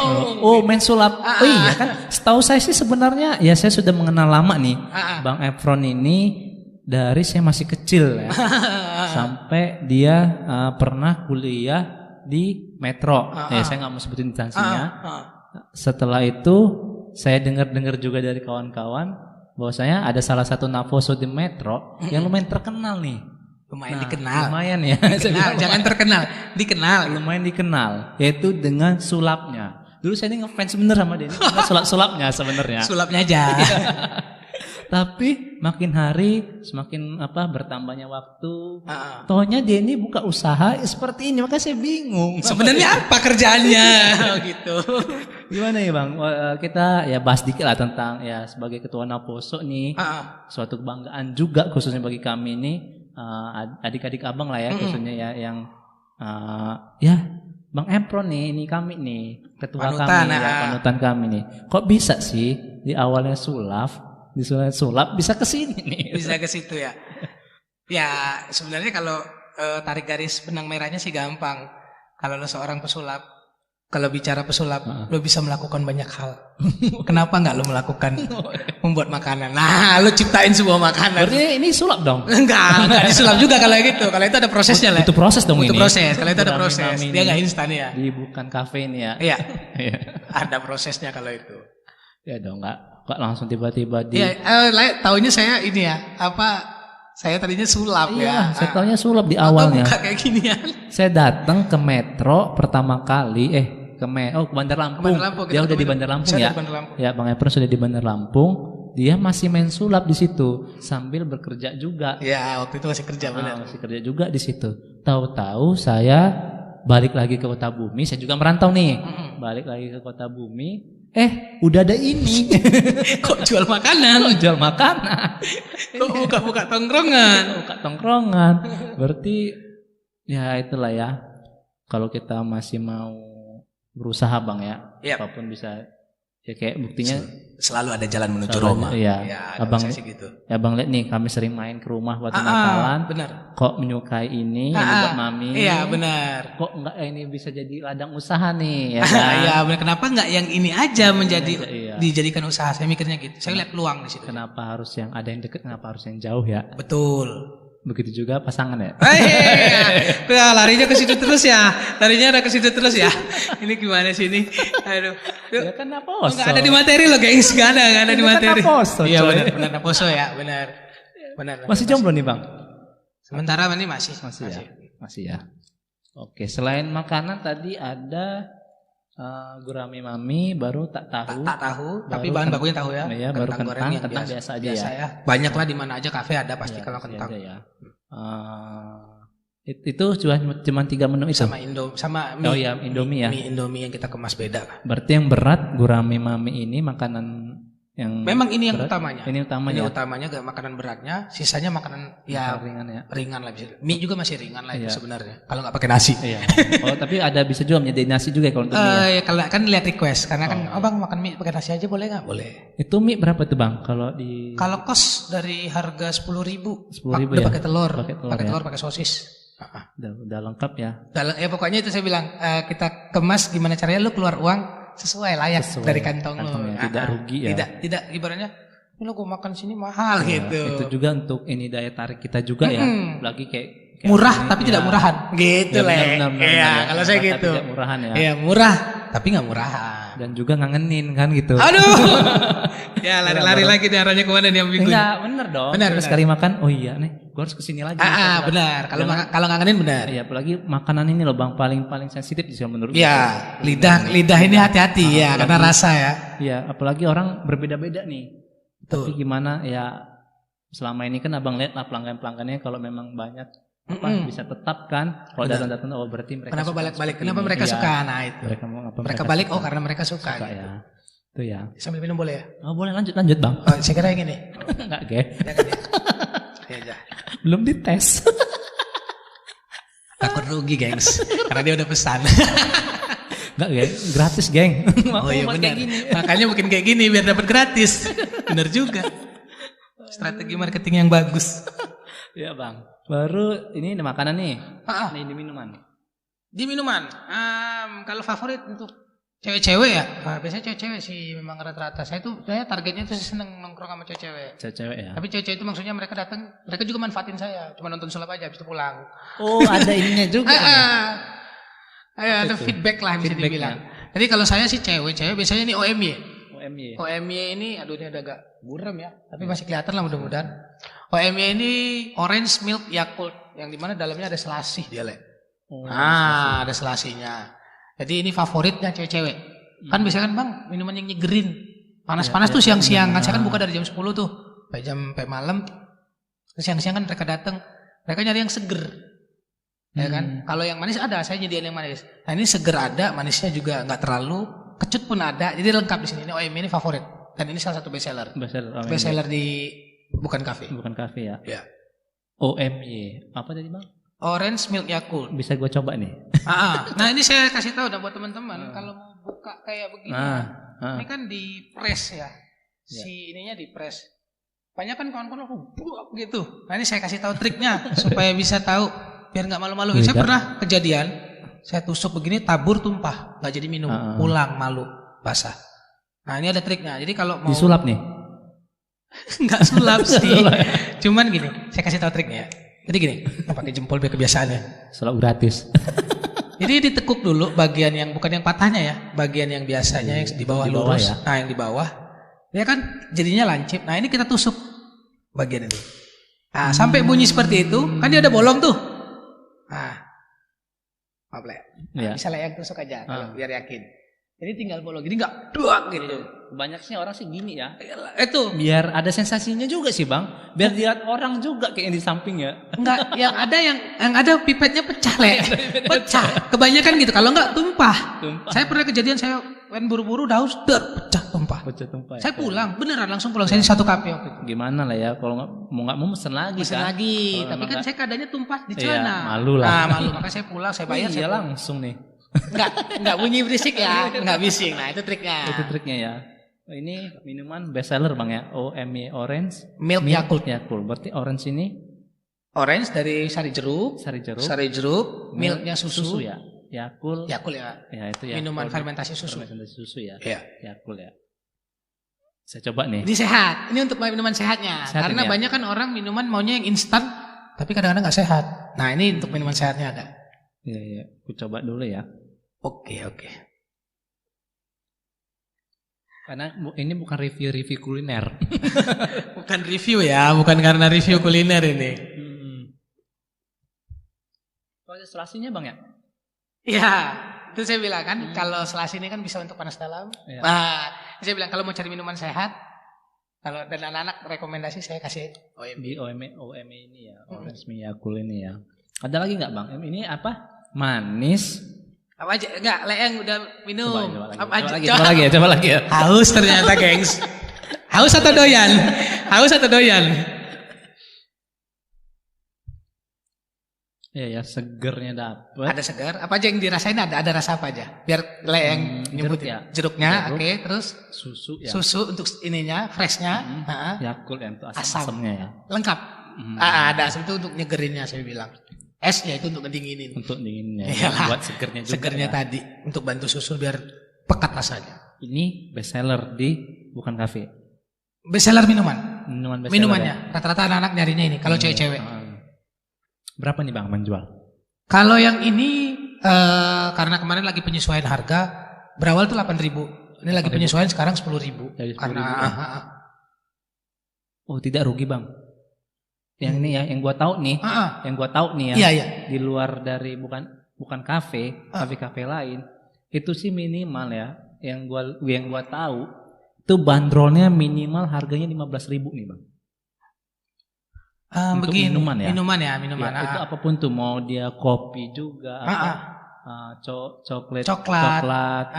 Main sulap. Oh iya kan, setahu saya sih sebenarnya ya saya sudah mengenal lama nih Bang Efron ini dari saya masih kecil ya. Sampai dia pernah kuliah di Metro. Saya nggak mau sebutin instansinya. Setelah itu saya dengar juga dari kawan-kawan bahwasanya ada salah satu Naposo di Metro yang lumayan terkenal nih. Lumayan ya. Jangan terkenal, dikenal. Lumayan dikenal, yaitu dengan sulapnya. Dulu saya ini ngefans bener sama dia, sulapnya sebenarnya. Sulapnya aja. Tapi makin hari semakin bertambahnya waktu. Tohnya dia ini buka usaha seperti ini, makanya saya bingung. Sebenarnya apa kerjaannya gitu. Gimana ya Bang? Kita ya bahas dikit lah tentang ya sebagai ketua Naposo nih. Suatu kebanggaan juga khususnya bagi kami ini adik-adik abang lah ya khususnya ya yang ya Bang Efron nih, ini kami nih ketua panutan, kami ya panutan kami nih. Kok bisa sih di awalnya sulap bisa ke sini nih. Bisa ke situ ya. Ya, sebenarnya kalau tarik garis benang merahnya sih gampang. Kalau lo seorang pesulap, kalau bicara pesulap, lo bisa melakukan banyak hal. Kenapa nggak lo melakukan membuat makanan? Nah, lo ciptain sebuah makanan. Berarti ini sulap dong? Enggak disulap juga kalau gitu. Kalau itu ada prosesnya lah. Itu proses dong ini. Itu proses. Kalau itu ada proses. Dia nggak instan ya. Di bukan kafe ini ya. Iya. Ada prosesnya kalau itu. Ya dong, nggak langsung tiba-tiba di. Iya, taunya saya ini ya, saya tadinya sulap ya. Saya taunya sulap di awalnya. Buka kayak gini ya. Saya datang ke Metro pertama kali, ke Bandar Lampung. Dia udah di Bandar Lampung ya. Ya, Bang Efron sudah di Bandar Lampung. Dia masih main sulap di situ sambil bekerja juga. Ya, waktu itu masih kerja benar. Masih kerja juga di situ. Tahu-tahu saya balik lagi ke Kota Bumi. Saya juga merantau nih. Balik lagi ke Kota Bumi. Udah ada ini. Kok jual makanan? Jual makanan. Kok buka tongkrongan? Buka tongkrongan. Berarti ya itulah ya. Kalau kita masih mau berusaha Bang ya, apapun bisa. Ya kayak buktinya selalu ada jalan menuju Roma. Iya. Abang gitu. Ya Bang lihat nih, kami sering main ke rumah waktu Natalan. Benar. Kok menyukai ini buat Mami? Iya, benar. Kok enggak ini bisa jadi ladang usaha nih, ya kan? Iya, benar. Kenapa enggak yang ini aja dijadikan usaha? Saya mikirnya gitu. Saya lihat peluang di situ. Kenapa harus yang ada yang dekat, kenapa harus yang jauh ya? Betul. Begitu juga pasangan ya. Larinya ke situ terus ya. Larinya ada ke situ terus ya. Ini gimana sih ini? Aduh. Ya kan Naposo. Enggak ada di materi loh, gengs. Enggak ada di materi. Naposo, iya benar Naposo ya, benar. Masih jomblo nih, Bang? Sementara ini masih ya. Oke, selain makanan tadi ada Gurame mami, baru tak tahu. Tak tahu, tapi Baru bahan bakunya tahu ya. Iya, baru goreng yang kentang biasa aja ya. Banyak lah di mana aja kafe ada pasti Iya, kalau pasti kentang. ada ya. Itu cuma 3 menu itu. Sama mie. Oh ya, Indomie ya. Mie Indomie yang kita kemas beda lah. Berarti yang berat gurame mami ini makanan yang Memang ini yang berat? utamanya. Ini utamanya. Ini utamanya gak makanan beratnya, sisanya makanan ya ringan ya. ringan lah bisa. Mie juga masih ringan lah itu Iya. sebenarnya. Kalau nggak pakai nasi. Iya. Oh, tapi ada bisa juga menyediain nasi juga ya kalau untuk mie. Ya? Ya kalau kan lihat request karena kan abang makan mie pakai nasi aja boleh nggak? Boleh. Itu mie berapa tuh bang? Kalau di Kalau kos dari harga 10.000. 10.000 udah ya? pakai telur, Pakai telur, pakai ya? telur, pakai sosis. udah lengkap ya. Pokoknya itu saya bilang kita kemas gimana caranya lu keluar uang sesuai layak Sesuai dari kantong lu. kantongnya, tidak rugi ya. Tidak ibaratnya lu gua makan sini mahal gitu. Itu juga untuk ini daya tarik kita juga ya. Lagi kayak Murah ini, tapi tidak murahan. Gitu Ya, lah. benar, Iya, ya. kalau saya Murah gitu. tapi tidak murahan ya. Iya, murah tapi nggak murahan. Dan juga ngangenin kan gitu. Aduh. Ya lari-lari lagi nih arahnya kemana nih Ambigu? Enggak, bener dong. Benar, Terus benar. sekali makan, oh iya nih, gue harus kesini lagi. Benar. Kalau ngangenin benar. Iya, apalagi makanan ini loh bang paling sensitif sih menurut Ya, lidah ini hati-hati ya karena rasa ya. Iya, apalagi orang berbeda-beda nih. Tuh. Tapi gimana ya, selama ini kan abang lihat lah pelanggan-pelanggannya kalau memang banyak bisa tetap kan. Kalau datang-datang oh berarti mereka Kenapa suka balik-balik? seperti Kenapa ini. mereka Iya, suka? Nah itu. Mereka mau apa? Mereka balik karena mereka suka. suka Gitu. ya. Itu ya. Sambil minum boleh ya? Oh boleh lanjut bang. Oh, saya kira yang ini. Enggak geng. Jangan ya. Ya, aja. Belum dites. Takut rugi, gengs. Karena dia udah pesan. Enggak geng, gratis geng. Oh iya Mau benar. kayak gini. Makanya bikin kayak gini biar dapat gratis. Benar juga. Strategi marketing yang bagus. Iya bang. Baru ini makanan nih. Ini di minuman. Di minuman. Kalau favorit untuk cewek-cewek ya. Biasanya cewek-cewek sih memang rata-rata. Saya targetnya tuh seneng nongkrong sama cewek-cewek. Cewek ya. Tapi cewek-cewek itu maksudnya mereka datang, mereka juga manfaatin saya. Cuma nonton sulap aja habis itu pulang. Oh ada ininya juga. Ada feedback lah bisa Feedback dibilang. Jadi kalau saya sih cewek-cewek biasanya ini OMY. OMY. OMY ini aduh ini udah agak buram ya, tapi masih kelihatan lah mudah-mudahan. OMY ini Orange Milk Yakult yang dimana dalamnya ada selasih dia le. Ada selasinya. Jadi ini favoritnya cewek-cewek. Kan biasanya kan bang minuman yang nyegerin. Panas-panas tuh siang-siang kan saya kan buka dari jam 10 tuh sampai malam. Terus siang-siang kan mereka datang, mereka nyari yang seger. Ya kan? Kalau yang manis ada, saya nyediain yang manis. Nah ini seger ada, manisnya juga nggak terlalu, kecut pun ada, jadi lengkap di sini. Ini OMY ini favorit, dan ini salah satu bestseller. Bestseller di bukan kafe. Bukan kafe ya. Ya. OMY. Apa tadi bang? Orange Milk Yakult. Bisa gue coba nih. Nah ini saya kasih tahu dah buat teman-teman, kalau mau buka kayak begini, ini kan di press ya. Si ininya di press. Banyak kan kawan-kawan aku buak gitu. Nah ini saya kasih tahu triknya supaya bisa tahu. Biar nggak malu-malu. Saya pernah kejadian, saya tusuk begini tabur tumpah, nggak jadi minum, pulang malu basah. Nah ini ada triknya. Jadi kalau mau disulap nih, nggak sulap sih, cuman gini, saya kasih tahu triknya. Jadi gini, pakai jempol biar kebiasaannya. sulap gratis. Jadi ditekuk dulu bagian yang bukan yang patahnya ya, bagian yang biasanya yang di bawah lurus. Ya? Nah yang di bawah, dia kan jadinya lancip. Nah ini kita tusuk bagian itu. Nah sampai bunyi seperti itu, kan dia udah bolong tuh. Maaf lah. Bisa lah yang tusuk aja kalau biar yakin. Jadi tinggal bolong gini nggak duak gitu. Banyaknya orang sih gini ya. Itu biar ada sensasinya juga sih bang. Biar lihat orang juga kayak yang di samping ya. Enggak, yang ada pipetnya pecah le. Pecah. Kebanyakan gitu. Kalau enggak tumpah. Saya pernah kejadian saya buru-buru daus pecah tumpah. Pecah tumpah. Saya pulang, beneran langsung pulang. Saya di satu kafe waktu itu. Gimana lah ya kalau nggak mau mesen lagi kan. Lagi. Tapi kan saya keadaannya tumpah di celana. Malu lah. Malu. Maka saya pulang, saya bayar. Iya langsung nih. Enggak bunyi berisik ya. Enggak bising. Nah, itu triknya. Itu triknya ya. Ini minuman bestseller bang ya. OMY Orange Milk Yakult. Berarti orange ini orange dari sari jeruk. Sari jeruk. Milknya susu ya. Yakult ya. Ya itu ya. Minuman fermentasi susu. Fermentasi susu ya. Iya. Yakult ya. Saya coba nih. Ini sehat. Ini untuk minuman sehatnya. Karena banyak kan orang minuman maunya yang instan, tapi kadang-kadang nggak sehat. Nah ini untuk minuman sehatnya ada. Iya. Aku coba dulu ya. Oke. Karena ini bukan review kuliner. Bukan review ya, bukan karena review kuliner ini. Oh, ada selasinya bang ya? Iya, itu saya bilang kan kalau selasi ini kan bisa untuk panas dalam. Iya. Nah, saya bilang kalau mau cari minuman sehat, kalau dan anak-anak rekomendasi saya kasih Di OME ini ya, Orange Miyakul ini ya. Ada lagi nggak Bang? Ini apa? Manis. Apa aja? Enggak, Leeng udah minum. Coba lagi ya. Haus ternyata, gengs. Haus atau doyan? Haus atau doyan? Iya ya, segernya dapet. Ada segar. Apa aja yang dirasain? Ada rasa apa aja? Biar Leeng nyebut ya. Jeruknya, oke. Terus Susu ya. susu untuk ininya, freshnya. Yakult ya, untuk Asam. asamnya ya. Lengkap. Ada asam itu untuk nyegerinnya saya bilang. Es ya itu untuk ngedinginin. Untuk dinginnya. Iyalah. Buat segernya juga. Segernya ya. tadi untuk bantu susu biar pekat rasanya. Ini best seller di Bukan Cafe. Best seller minuman. Ya? Minumannya. Rata-rata anak-anak nyarinya ini kalau cewek-cewek. Berapa nih Bang menjual? Kalau yang ini karena kemarin lagi penyesuaian harga, berawal tuh 8.000. Ini lagi penyesuaian sekarang 10.000. Karena Oh, tidak rugi Bang. Yang ini ya, yang gua tahu nih, ya. Iya. Di luar dari bukan kafe lain, itu sih minimal ya. Yang gua tahu itu bandrolnya minimal harganya 15.000 nih Bang. Untuk begini, minuman ya. Minuman. Ya, itu apapun tuh, mau dia kopi juga, coklat,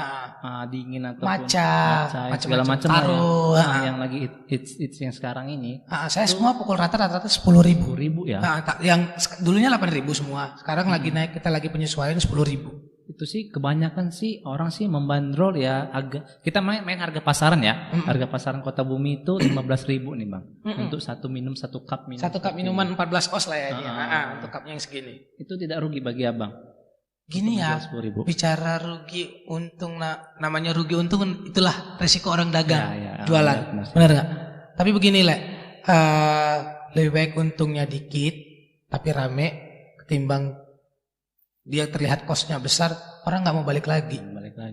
dingin ataupun matcha segala macam lah ya. Yang lagi it's yang sekarang ini. Saya semua pukul rata-rata 10.000. 10.000 ya. Yang dulunya 8.000 semua. Sekarang lagi naik, kita lagi penyesuaian 10.000. Itu sih kebanyakan sih orang sih membandrol ya, kita main harga pasaran ya. Harga pasaran Kota Bumi itu 15.000 nih Bang. Untuk satu cup minum. Satu cup minuman 14 os lah ya dia. Untuk cupnya yang segini. Itu tidak rugi bagi Abang. Gini ya, bicara rugi untung, namanya rugi untung itulah resiko orang dagang jualan. Benar nggak? Tapi begini lebih baik untungnya dikit tapi rame ketimbang dia terlihat kosnya besar, orang nggak mau balik lagi.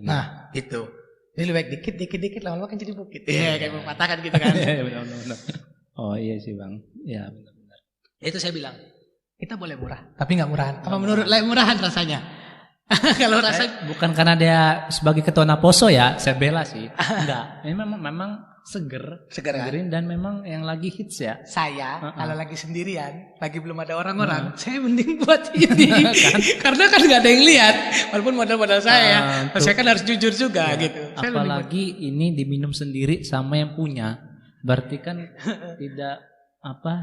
Nah, itu. Jadi lebih baik dikit lama-lama kan jadi bukit. Iya, kayak mematahkan gitu kan. Benar. Oh iya sih Bang. Ya benar. Itu saya bilang, kita boleh murah, tapi nggak murahan. Apa menurut murahan rasanya? Kalau rasa bukan karena dia sebagai ketua Naposo ya, saya bela sih. Enggak. Ini memang segerin dan memang yang lagi hits ya. Saya kalau lagi sendirian, lagi belum ada orang-orang, saya mending buat ini karena kan nggak ada yang lihat. Walaupun modal saya, saya kan harus jujur juga gitu. Apalagi ini diminum sendiri sama yang punya, berarti kan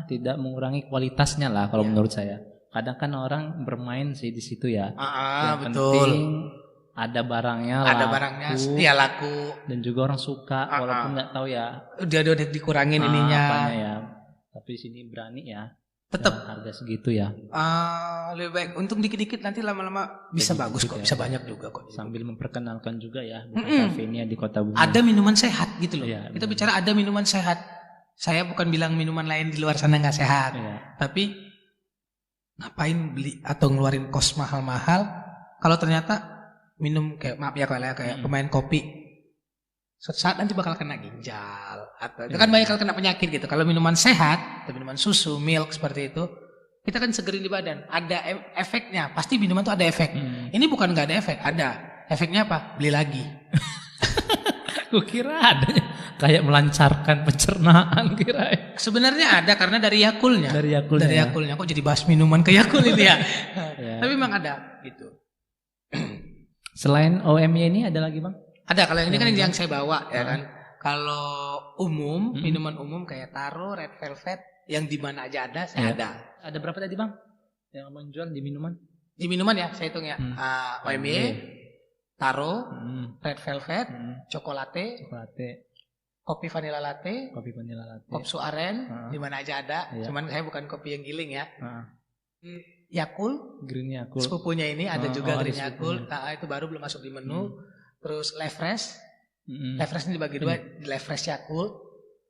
tidak mengurangi kualitasnya lah kalau menurut saya. Kadang kan orang bermain sih di situ ya. Yang betul. Penting ada barangnya laku dan juga orang suka walaupun nggak tahu ya udah dikurangin ininya apanya ya, tapi sini berani ya tetap harga segitu ya. Lebih baik untung dikit-dikit, nanti lama-lama bisa bagus kok, bisa banyak juga kok. Sambil memperkenalkan juga ya cafe ini di Kota Bumi ada minuman sehat gitu loh ya, kita benar. bicara ada minuman sehat. Saya bukan bilang minuman lain di luar sana nggak sehat tapi ngapain beli atau ngeluarin kos mahal-mahal kalau ternyata minum kayak kayak pemain kopi, suatu saat nanti bakal kena ginjal atau itu kan bakal kena penyakit gitu. Kalau minuman sehat, atau minuman susu, milk seperti itu, kita kan segerin di badan, ada efeknya. Pasti minuman itu ada efek. Ini bukan nggak ada efek, ada efeknya apa? Beli lagi. Gue kira ada kayak melancarkan pencernaan kira. Sebenarnya ada karena dari Yakulnya. Dari Yakulnya kok jadi bahas minuman ke Yakul ini ya. Tapi memang ada gitu. Selain OMY ini ada lagi Bang? Ada, kalau ini kan yang saya bawa ya kan. Kalau umum, minuman umum kayak Taro, Red Velvet, yang di mana aja ada, saya ada. Ada berapa tadi Bang? Yang menjual di minuman? Di minuman ya, saya hitung ya. OMY, Taro, Red Velvet, Cokolate, kopi vanilla latte, Kopsu aren, di mana aja ada. Cuman saya bukan kopi yang giling ya. Yakult, Green Yakult, sepupunya ini ada juga Green Yakult. Itu baru belum masuk di menu. Terus Lefresh, Lefresh ini dibagi dua, Lefresh Yakult,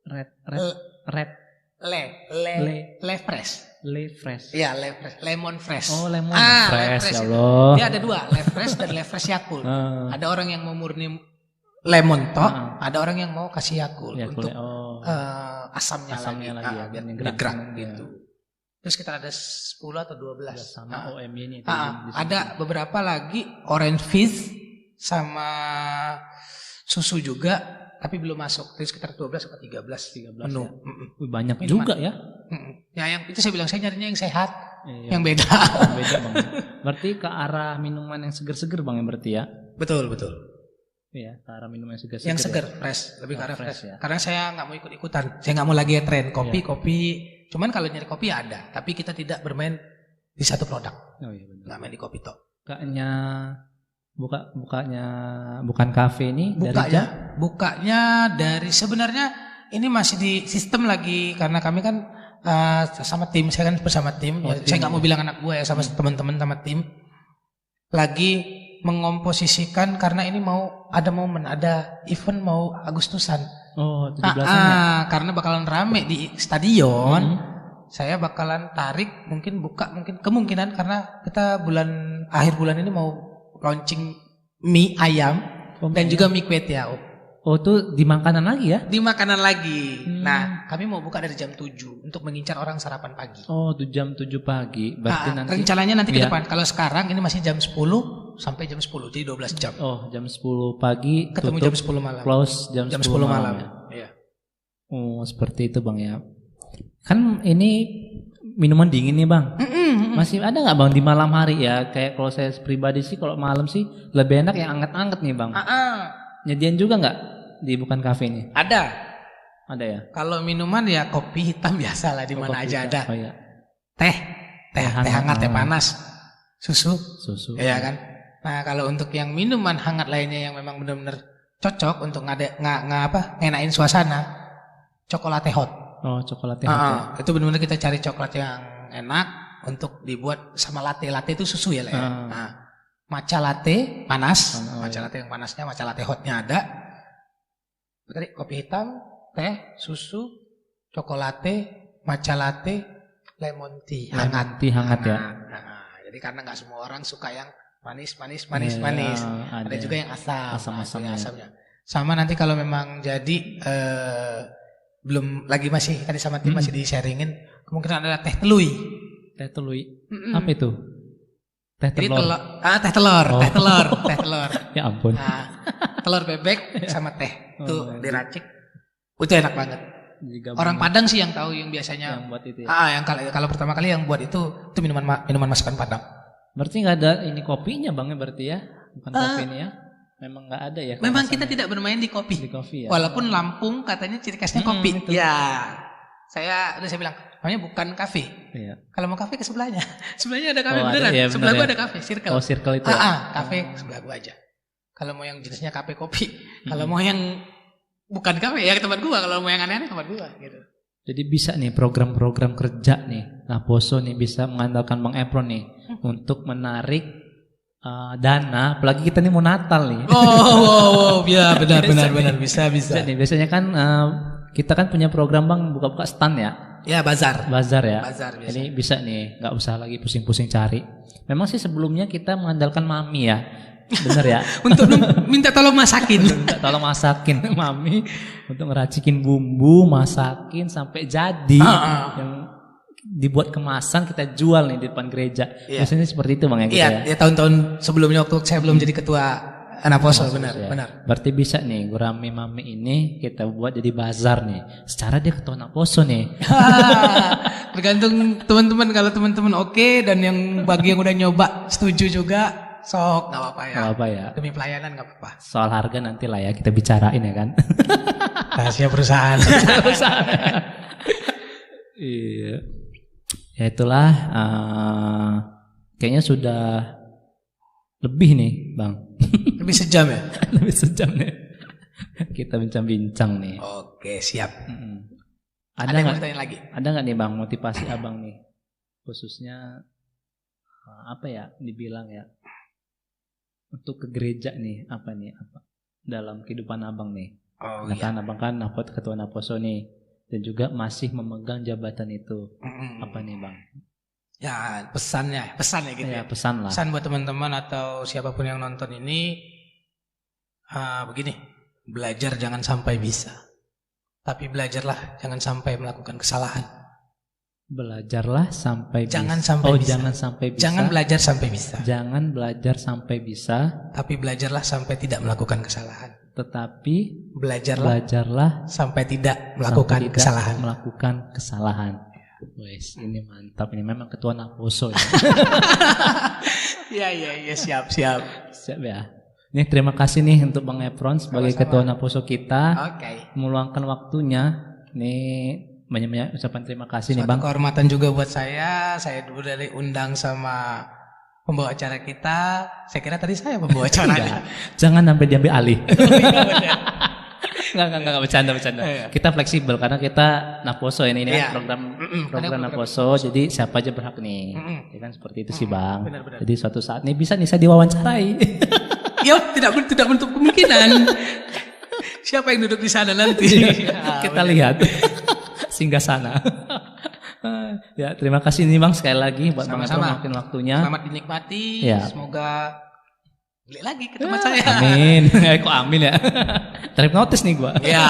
Lefresh. Iya, Lefresh, Lemon Fresh. Oh, Lemon Fresh, ya Allah. Dia ada dua, Lefresh dan Lefresh Yakult. Ada orang yang mau murni lemon toh, ada orang yang mau kasih Yakult untuk asamnya lagi ya, biar ngegerak gitu. Terus kita ada 10 atau 12 sama OMY ini. Ada beberapa lagi Orange Fizz, sama susu juga, tapi belum masuk. Jadi sekitar 12 atau 13 menu. Ya. Banyak Minuman. juga ya. Ya yang itu saya bilang saya nyarinya yang sehat, Iya. yang beda. Beda Bang. Berarti ke arah minuman yang seger-seger Bang ya berarti ya. Betul. Iya, ke arah minuman yang seger-seger. Yang seger, ya. fresh, lebih ke arah Fresh, fresh. ya. Karena saya nggak mau ikut-ikutan. Saya nggak mau lagi tren kopi. Cuman kalau nyari kopi ya ada, tapi kita tidak bermain di satu produk. Oh iya benar. Nggak main di kopi tok. Bukanya bukan kafe ini dari jam? Bukanya dari sebenarnya ini masih di sistem lagi karena kami kan sama tim, saya kan bersama tim. Saya nggak mau bilang anak gue ya, sama teman-teman sama tim lagi mengomposisikan karena ini mau ada momen, ada event mau Agustusan. Oh, 17-an ya? Karena bakalan rame di stadion. Saya bakalan tarik mungkin kemungkinan karena kita akhir bulan ini mau launching mie ayam dan juga mie kue tiao. Oh, itu di makanan lagi ya? Di makanan lagi. Nah, kami mau buka dari jam 7 untuk mengincar orang sarapan pagi. Oh, itu jam 7 pagi. Berarti nanti rencananya nanti ke depan. Kalau sekarang ini masih jam 10 sampai jam 10, jadi 12 jam. Oh, jam 10 pagi ketemu tutup, jam 10 malam. Close jam 10 malam. Ya. Iya. Oh, seperti itu Bang ya. Kan ini minuman dingin nih Bang. Masih ada nggak Bang di malam hari ya? Kayak kalau saya pribadi sih kalau malam sih lebih enak yang anget-anget nih Bang. Nyediain juga nggak di bukan kafe ini? Ada ya. Kalau minuman ya kopi hitam biasa lah di mana aja ada. Oh, ya. Teh hangat, teh panas, susu. Ya kan. Nah kalau untuk yang minuman hangat lainnya yang memang benar-benar cocok untuk ngenain suasana, cokolate hot. Oh, cokolate hot. Itu benar-benar kita cari coklat yang enak untuk dibuat sama latte. Latte itu susu ya lah ya. Matcha latte panas, matcha latte yang panasnya, matcha latte hotnya ada. Tadi kopi hitam, teh, susu, cokolate, matcha latte, lemon tea hangat ya. Jadi karena nggak semua orang suka yang manis. Ada juga yang asamnya. Sama nanti kalau memang jadi masih tadi sama tim masih di-sharingin, kemungkinan ada teh telui. Teh telui. Apa itu? Teh telur. Oh. Teh telur. Ya ampun. Telur bebek sama teh. Itu diracik. Itu enak banget. Orang Padang sih yang tahu yang biasanya yang buat itu ya. Yang kalau pertama kali yang buat itu minuman masakan Padang. Berarti nggak ada ini kopinya Bang ya berarti ya? Bukan kopi ini ya? Memang nggak ada ya? Memang kita tidak bermain di kopi. Di kopi ya. Walaupun Lampung katanya ciri khasnya kopi. Ya. Saya bilang, namanya bukan kafe. Iya. Kalau mau kafe ke sebelahnya. Sebelahnya ada kafe beneran. Iya, sebelah gua ya. ada kafe, circle. Oh, circle itu. Kafe sebelah gua aja. Kalau mau yang jenisnya kafe kopi, kalau mau yang bukan kafe ya ke tempat gua, kalau mau yang aneh-aneh tempat gua gitu. Jadi bisa nih program-program kerja nih. Nah, Poso nih bisa mengandalkan Bang Epron nih untuk menarik dana, apalagi kita nih mau Natal nih. Ya benar bisa. Nih, biasanya kan kita kan punya program Bang buka-buka stand ya. Ya bazar ya. Bazar biasa. Ini bisa nih, nggak usah lagi pusing-pusing cari. Memang sih sebelumnya kita mengandalkan mami ya, bener ya. Untuk minta tolong masakin. Tolong masakin mami untuk ngeracikin bumbu, masakin sampai jadi. Yang dibuat kemasan kita jual nih di depan gereja. Biasanya seperti itu Bang ya kita ya. Iya, tahun-tahun sebelumnya waktu saya belum jadi ketua anak Poso, benar. Berarti bisa nih gurame mami ini kita buat jadi bazar nih. Secara dia ketua anak Poso nih. Tergantung teman-teman, kalau teman-teman oke dan yang bagi yang udah nyoba setuju juga, sok nggak apa-apa ya. Nggak apa ya. Demi pelayanan nggak apa-apa. Soal harga nanti lah ya kita bicarain ya kan. Rahasia perusahaan. Iya. Ya itulah kayaknya sudah lebih nih Bang. Lebih sejam ya? Lebih sejam nih. Kita bincang-bincang nih. Oke, siap. Ada yang nggak? mau tanya lagi? Ada nggak nih Bang motivasi Abang nih? Khususnya apa ya dibilang ya? Untuk ke gereja nih, apa dalam kehidupan Abang nih? Kan Abang kan ketua Naposo nih. Dan juga masih memegang jabatan itu. Apa nih Bang? Ya pesan ya gitu ya. Pesan lah. Pesan buat teman-teman atau siapapun yang nonton ini, begini, belajar jangan sampai bisa. Tapi belajarlah jangan sampai melakukan kesalahan. Belajarlah sampai Jangan bisa. sampai bisa. Jangan sampai bisa. Jangan belajar sampai bisa. Jangan belajar sampai bisa. Tapi belajarlah sampai tidak melakukan kesalahan. Tetapi belajarlah sampai tidak melakukan sampai tidak kesalahan. Melakukan kesalahan. Wes, ini mantap. Ini memang ketua Naposo. Iya, siap. Siap ya. Nih terima kasih nih untuk Bang Efron sebagai ketua Naposo kita. Oke. Meluangkan waktunya. Nih banyak-banyak ucapan terima kasih nih Bang. Kehormatan juga buat saya. Saya dulu dari undang sama pembawa acara kita. Saya kira tadi saya pembawa acaranya. Jangan sampai diambil alih. Enggak bercanda. Kita fleksibel karena kita Naposo ini kan program Naposo, jadi siapa aja berhak nih. Ya kan seperti itu sih Bang. Benar. Jadi suatu saat nih bisa nih saya diwawancarai. Ya tidak menutup kemungkinan. Siapa yang duduk di sana nanti? Kita lihat. Singgah sana. Ya, terima kasih nih Bang sekali lagi buat Bang Efron makin waktunya. Selamat dinikmati. Ya. Semoga beli lagi ke tempat saya. Amin. Kok amin ya. Trip notice nih gua. Ya.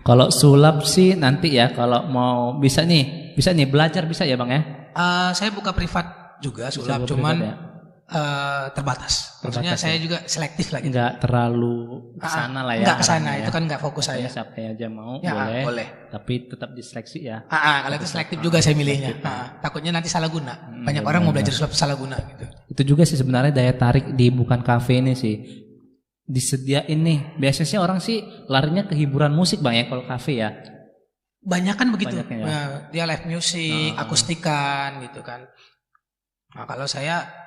Kalau sulap sih nanti ya kalau mau bisa nih belajar bisa ya Bang ya. Saya buka privat juga sulap, buka cuman privat, ya? Terbatas. Maksudnya saya juga selektif lagi. Enggak terlalu kesana lah ya. Enggak kesana, ya. itu kan enggak fokus saya. Siapa aja mau Ya, boleh. Tapi tetap diseleksi ya. Kalau itu selektif juga saya milihnya. Takutnya nanti salah guna. Banyak orang mau belajar sulap salah guna gitu. Itu juga sih sebenarnya daya tarik di Bukan Cafe ini sih. Disediain nih. Biasanya sih orang sih larinya ke hiburan musik Bang ya kalau kafe ya. Banyak kan begitu. Banyaknya, ya. Dia live music, akustikan gitu kan. Nah, kalau saya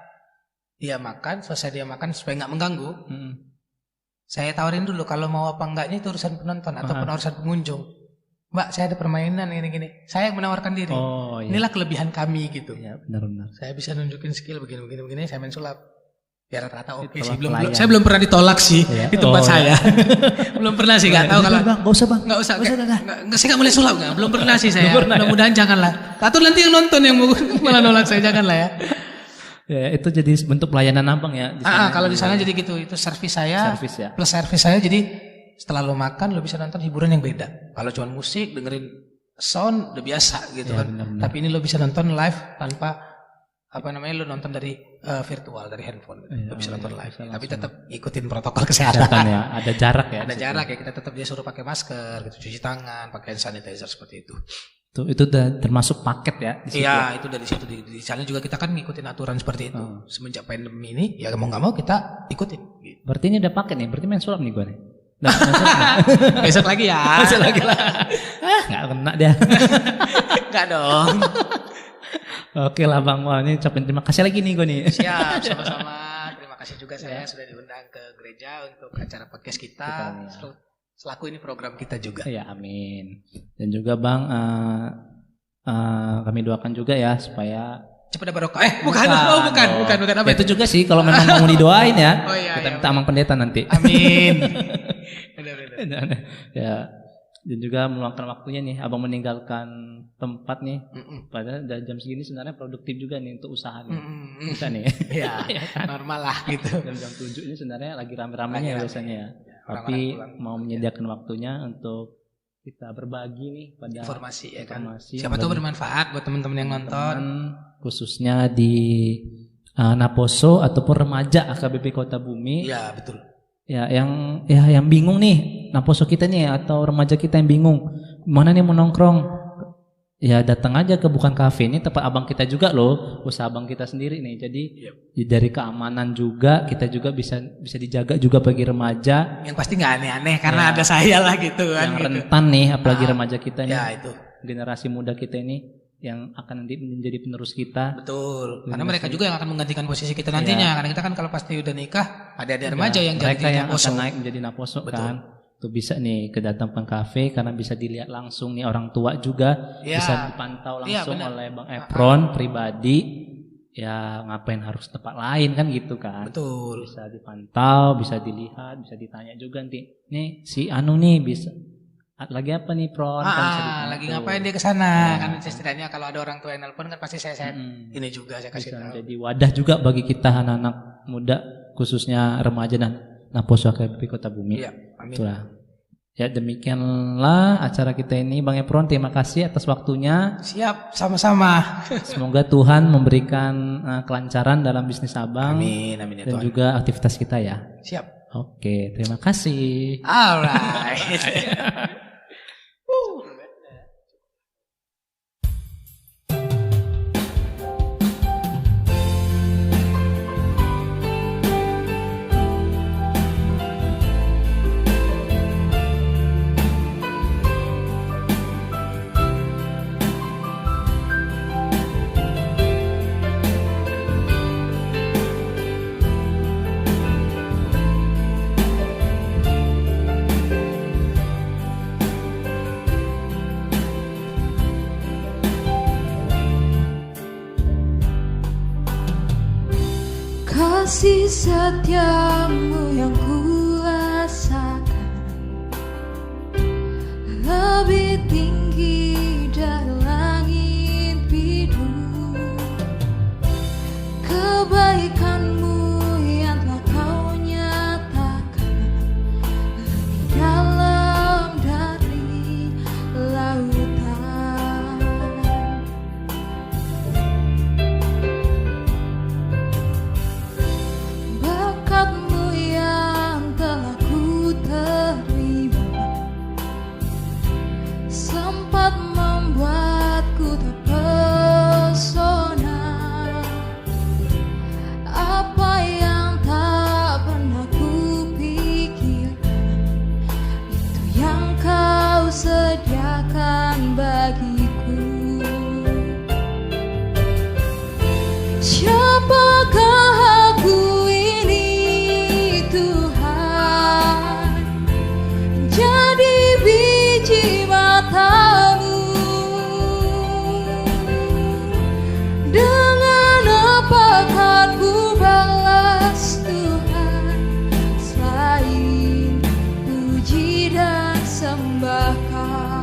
selesai dia makan supaya nggak mengganggu. Saya tawarin dulu kalau mau apa enggaknya itu urusan penonton ataupun urusan pengunjung. Mbak, saya ada permainan gini-gini. Saya yang menawarkan diri. Oh, iya. Inilah kelebihan kami gitu. Ya, benar. Saya bisa nunjukin skill begini, saya main sulap. Ya rata-rata oke sih. Pelayan. Saya belum pernah ditolak sih di tempat saya. Belum pernah sih, nggak tahu kalau. Bang, nggak usah Bang. Nggak usah. Saya nggak boleh sulap nggak. Belum pernah sih saya. Mudah-mudahan janganlah. Atau nanti yang nonton yang malah nolak saya, janganlah ya. Ya, itu jadi bentuk pelayanan Abang ya. Kalau di sana jadi gitu, itu servis saya. Ya. Plus servis saya, jadi setelah lo makan lo bisa nonton hiburan yang beda. Kalau cuma musik dengerin sound udah biasa gitu ya, kan. Benar. Tapi ini lo bisa nonton live tanpa lo nonton dari virtual, dari handphone. Lo bisa nonton live. Tapi tetap ikutin protokol kesehatan ya. Ada jarak ya. Ada jarak ya. Kita tetap dia suruh pakai masker, gitu, cuci tangan, pakai hand sanitizer seperti itu. Itu termasuk paket ya di situ. Iya, itu dari situ di sana juga kita kan ngikutin aturan seperti itu. Semenjak pandemi ini ya mau nggak mau kita ikutin. Gitu. Berarti ini udah paket nih, berarti main sulap nih gue nih. Besok lagi ya. Besok lagi lah. Nggak kena dia. Nggak dong. Oke lah Bang, wah ini ucapin terima kasih lagi nih gue nih. Siap, sama-sama. Terima kasih juga saya sudah diundang ke gereja untuk acara podcast kita. Selaku ini program kita juga. Ya, amin. Dan juga Bang, kami doakan juga ya supaya cepat dapat barokah. Bukan apa ya, itu juga sih kalau memang mau didoain ya. Kita minta Amang Pendeta nanti. Amin. Ya, dan juga meluangkan waktunya nih Abang meninggalkan tempat nih. Padahal jam segini sebenarnya produktif juga nih untuk usaha nih. Bisa nih. Ya, normal lah gitu. Dan jam 7 ini sebenarnya lagi rame-ramenya biasanya ya. Tapi mau menyediakan waktunya untuk kita berbagi nih pada informasi ya kan. Siapa tahu bermanfaat buat teman-teman yang nonton, khususnya di Naposo ataupun remaja AKBP Kota Bumi. Ya, betul. Ya, yang bingung nih Naposo kita nih atau remaja kita yang bingung mana nih mau nongkrong. Ya datang aja ke Bukan Cafe, ini tempat abang kita juga loh, usaha abang kita sendiri nih. Jadi dari keamanan juga kita juga bisa dijaga juga bagi remaja. Yang pasti nggak aneh-aneh karena ada saya lah gitu kan. Yang rentan nih, apalagi remaja kita nih. Ya itu. Generasi muda kita ini yang akan nanti menjadi penerus kita. Betul. Karena mereka juga yang akan menggantikan posisi kita nantinya. Karena kita kan kalau pasti udah nikah, ada remaja yang mereka jadi yang akan naik menjadi Naposo. Betul. Kan. Tuh bisa nih kedatang Bukan Cafe karena bisa dilihat langsung nih orang tua juga bisa dipantau langsung oleh Bang Efron pribadi. Ya ngapain harus tempat lain kan gitu kan. Betul. Bisa dipantau, bisa dilihat, bisa ditanya juga nanti. Nih si Anu nih bisa lagi apa nih Pron? Lagi ngapain dia ke sana? Kan istilahnya kalau ada orang tua yang nelpon kan pasti saya ini juga saya kasih tahu. Jadi wadah juga bagi kita anak-anak muda khususnya remaja dan Naposo AKBP Kota Bumi. Iya, amin. Itulah. Ya demikianlah acara kita ini. Bang Efron, terima kasih atas waktunya. Siap, sama-sama. Semoga Tuhan memberikan kelancaran dalam bisnis Abang. Amin, amin ya dan Tuhan. juga aktivitas kita ya. Siap. Oke, terima kasih. Alright. Kasih setiamu yang kuasakan lebih tinggi dari langit biru. Kebaikanmu yang telah kau nyatakan lebih dalam dari lautan. Berkatmu yang telah ku terima sempat membuatku terpesona. Apa yang tak pernah ku pikirkan, itu yang kau sediakan bagiku. Siapakah aku ini Tuhan, jadi biji matamu. Dengan apa kan ku balas Tuhan, selain puji dan sembah Kau.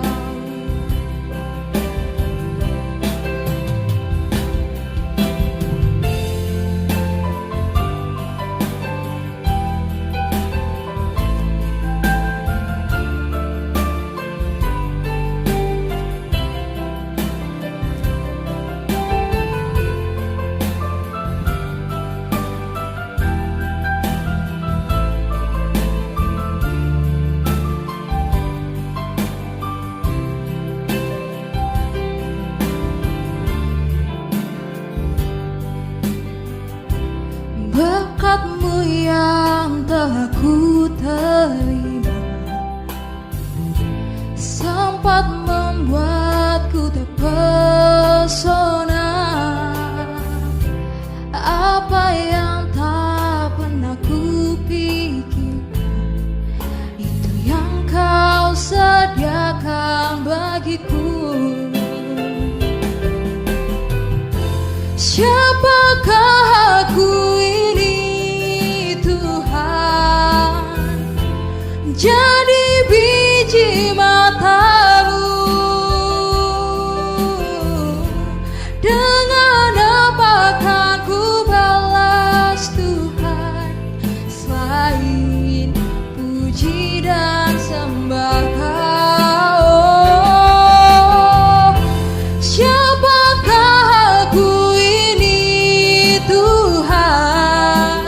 Berkatmu yang telah ku terima sempat membuatku terpesona. Apa yang tak pernah ku pikirkan, itu yang kau sediakan bagiku. Siapakah aku ini Tuhan, jadi biji matamu. Dengan apa kan ku balas Tuhan, selain puji dan sembah Kau. Siapakah aku ini Tuhan,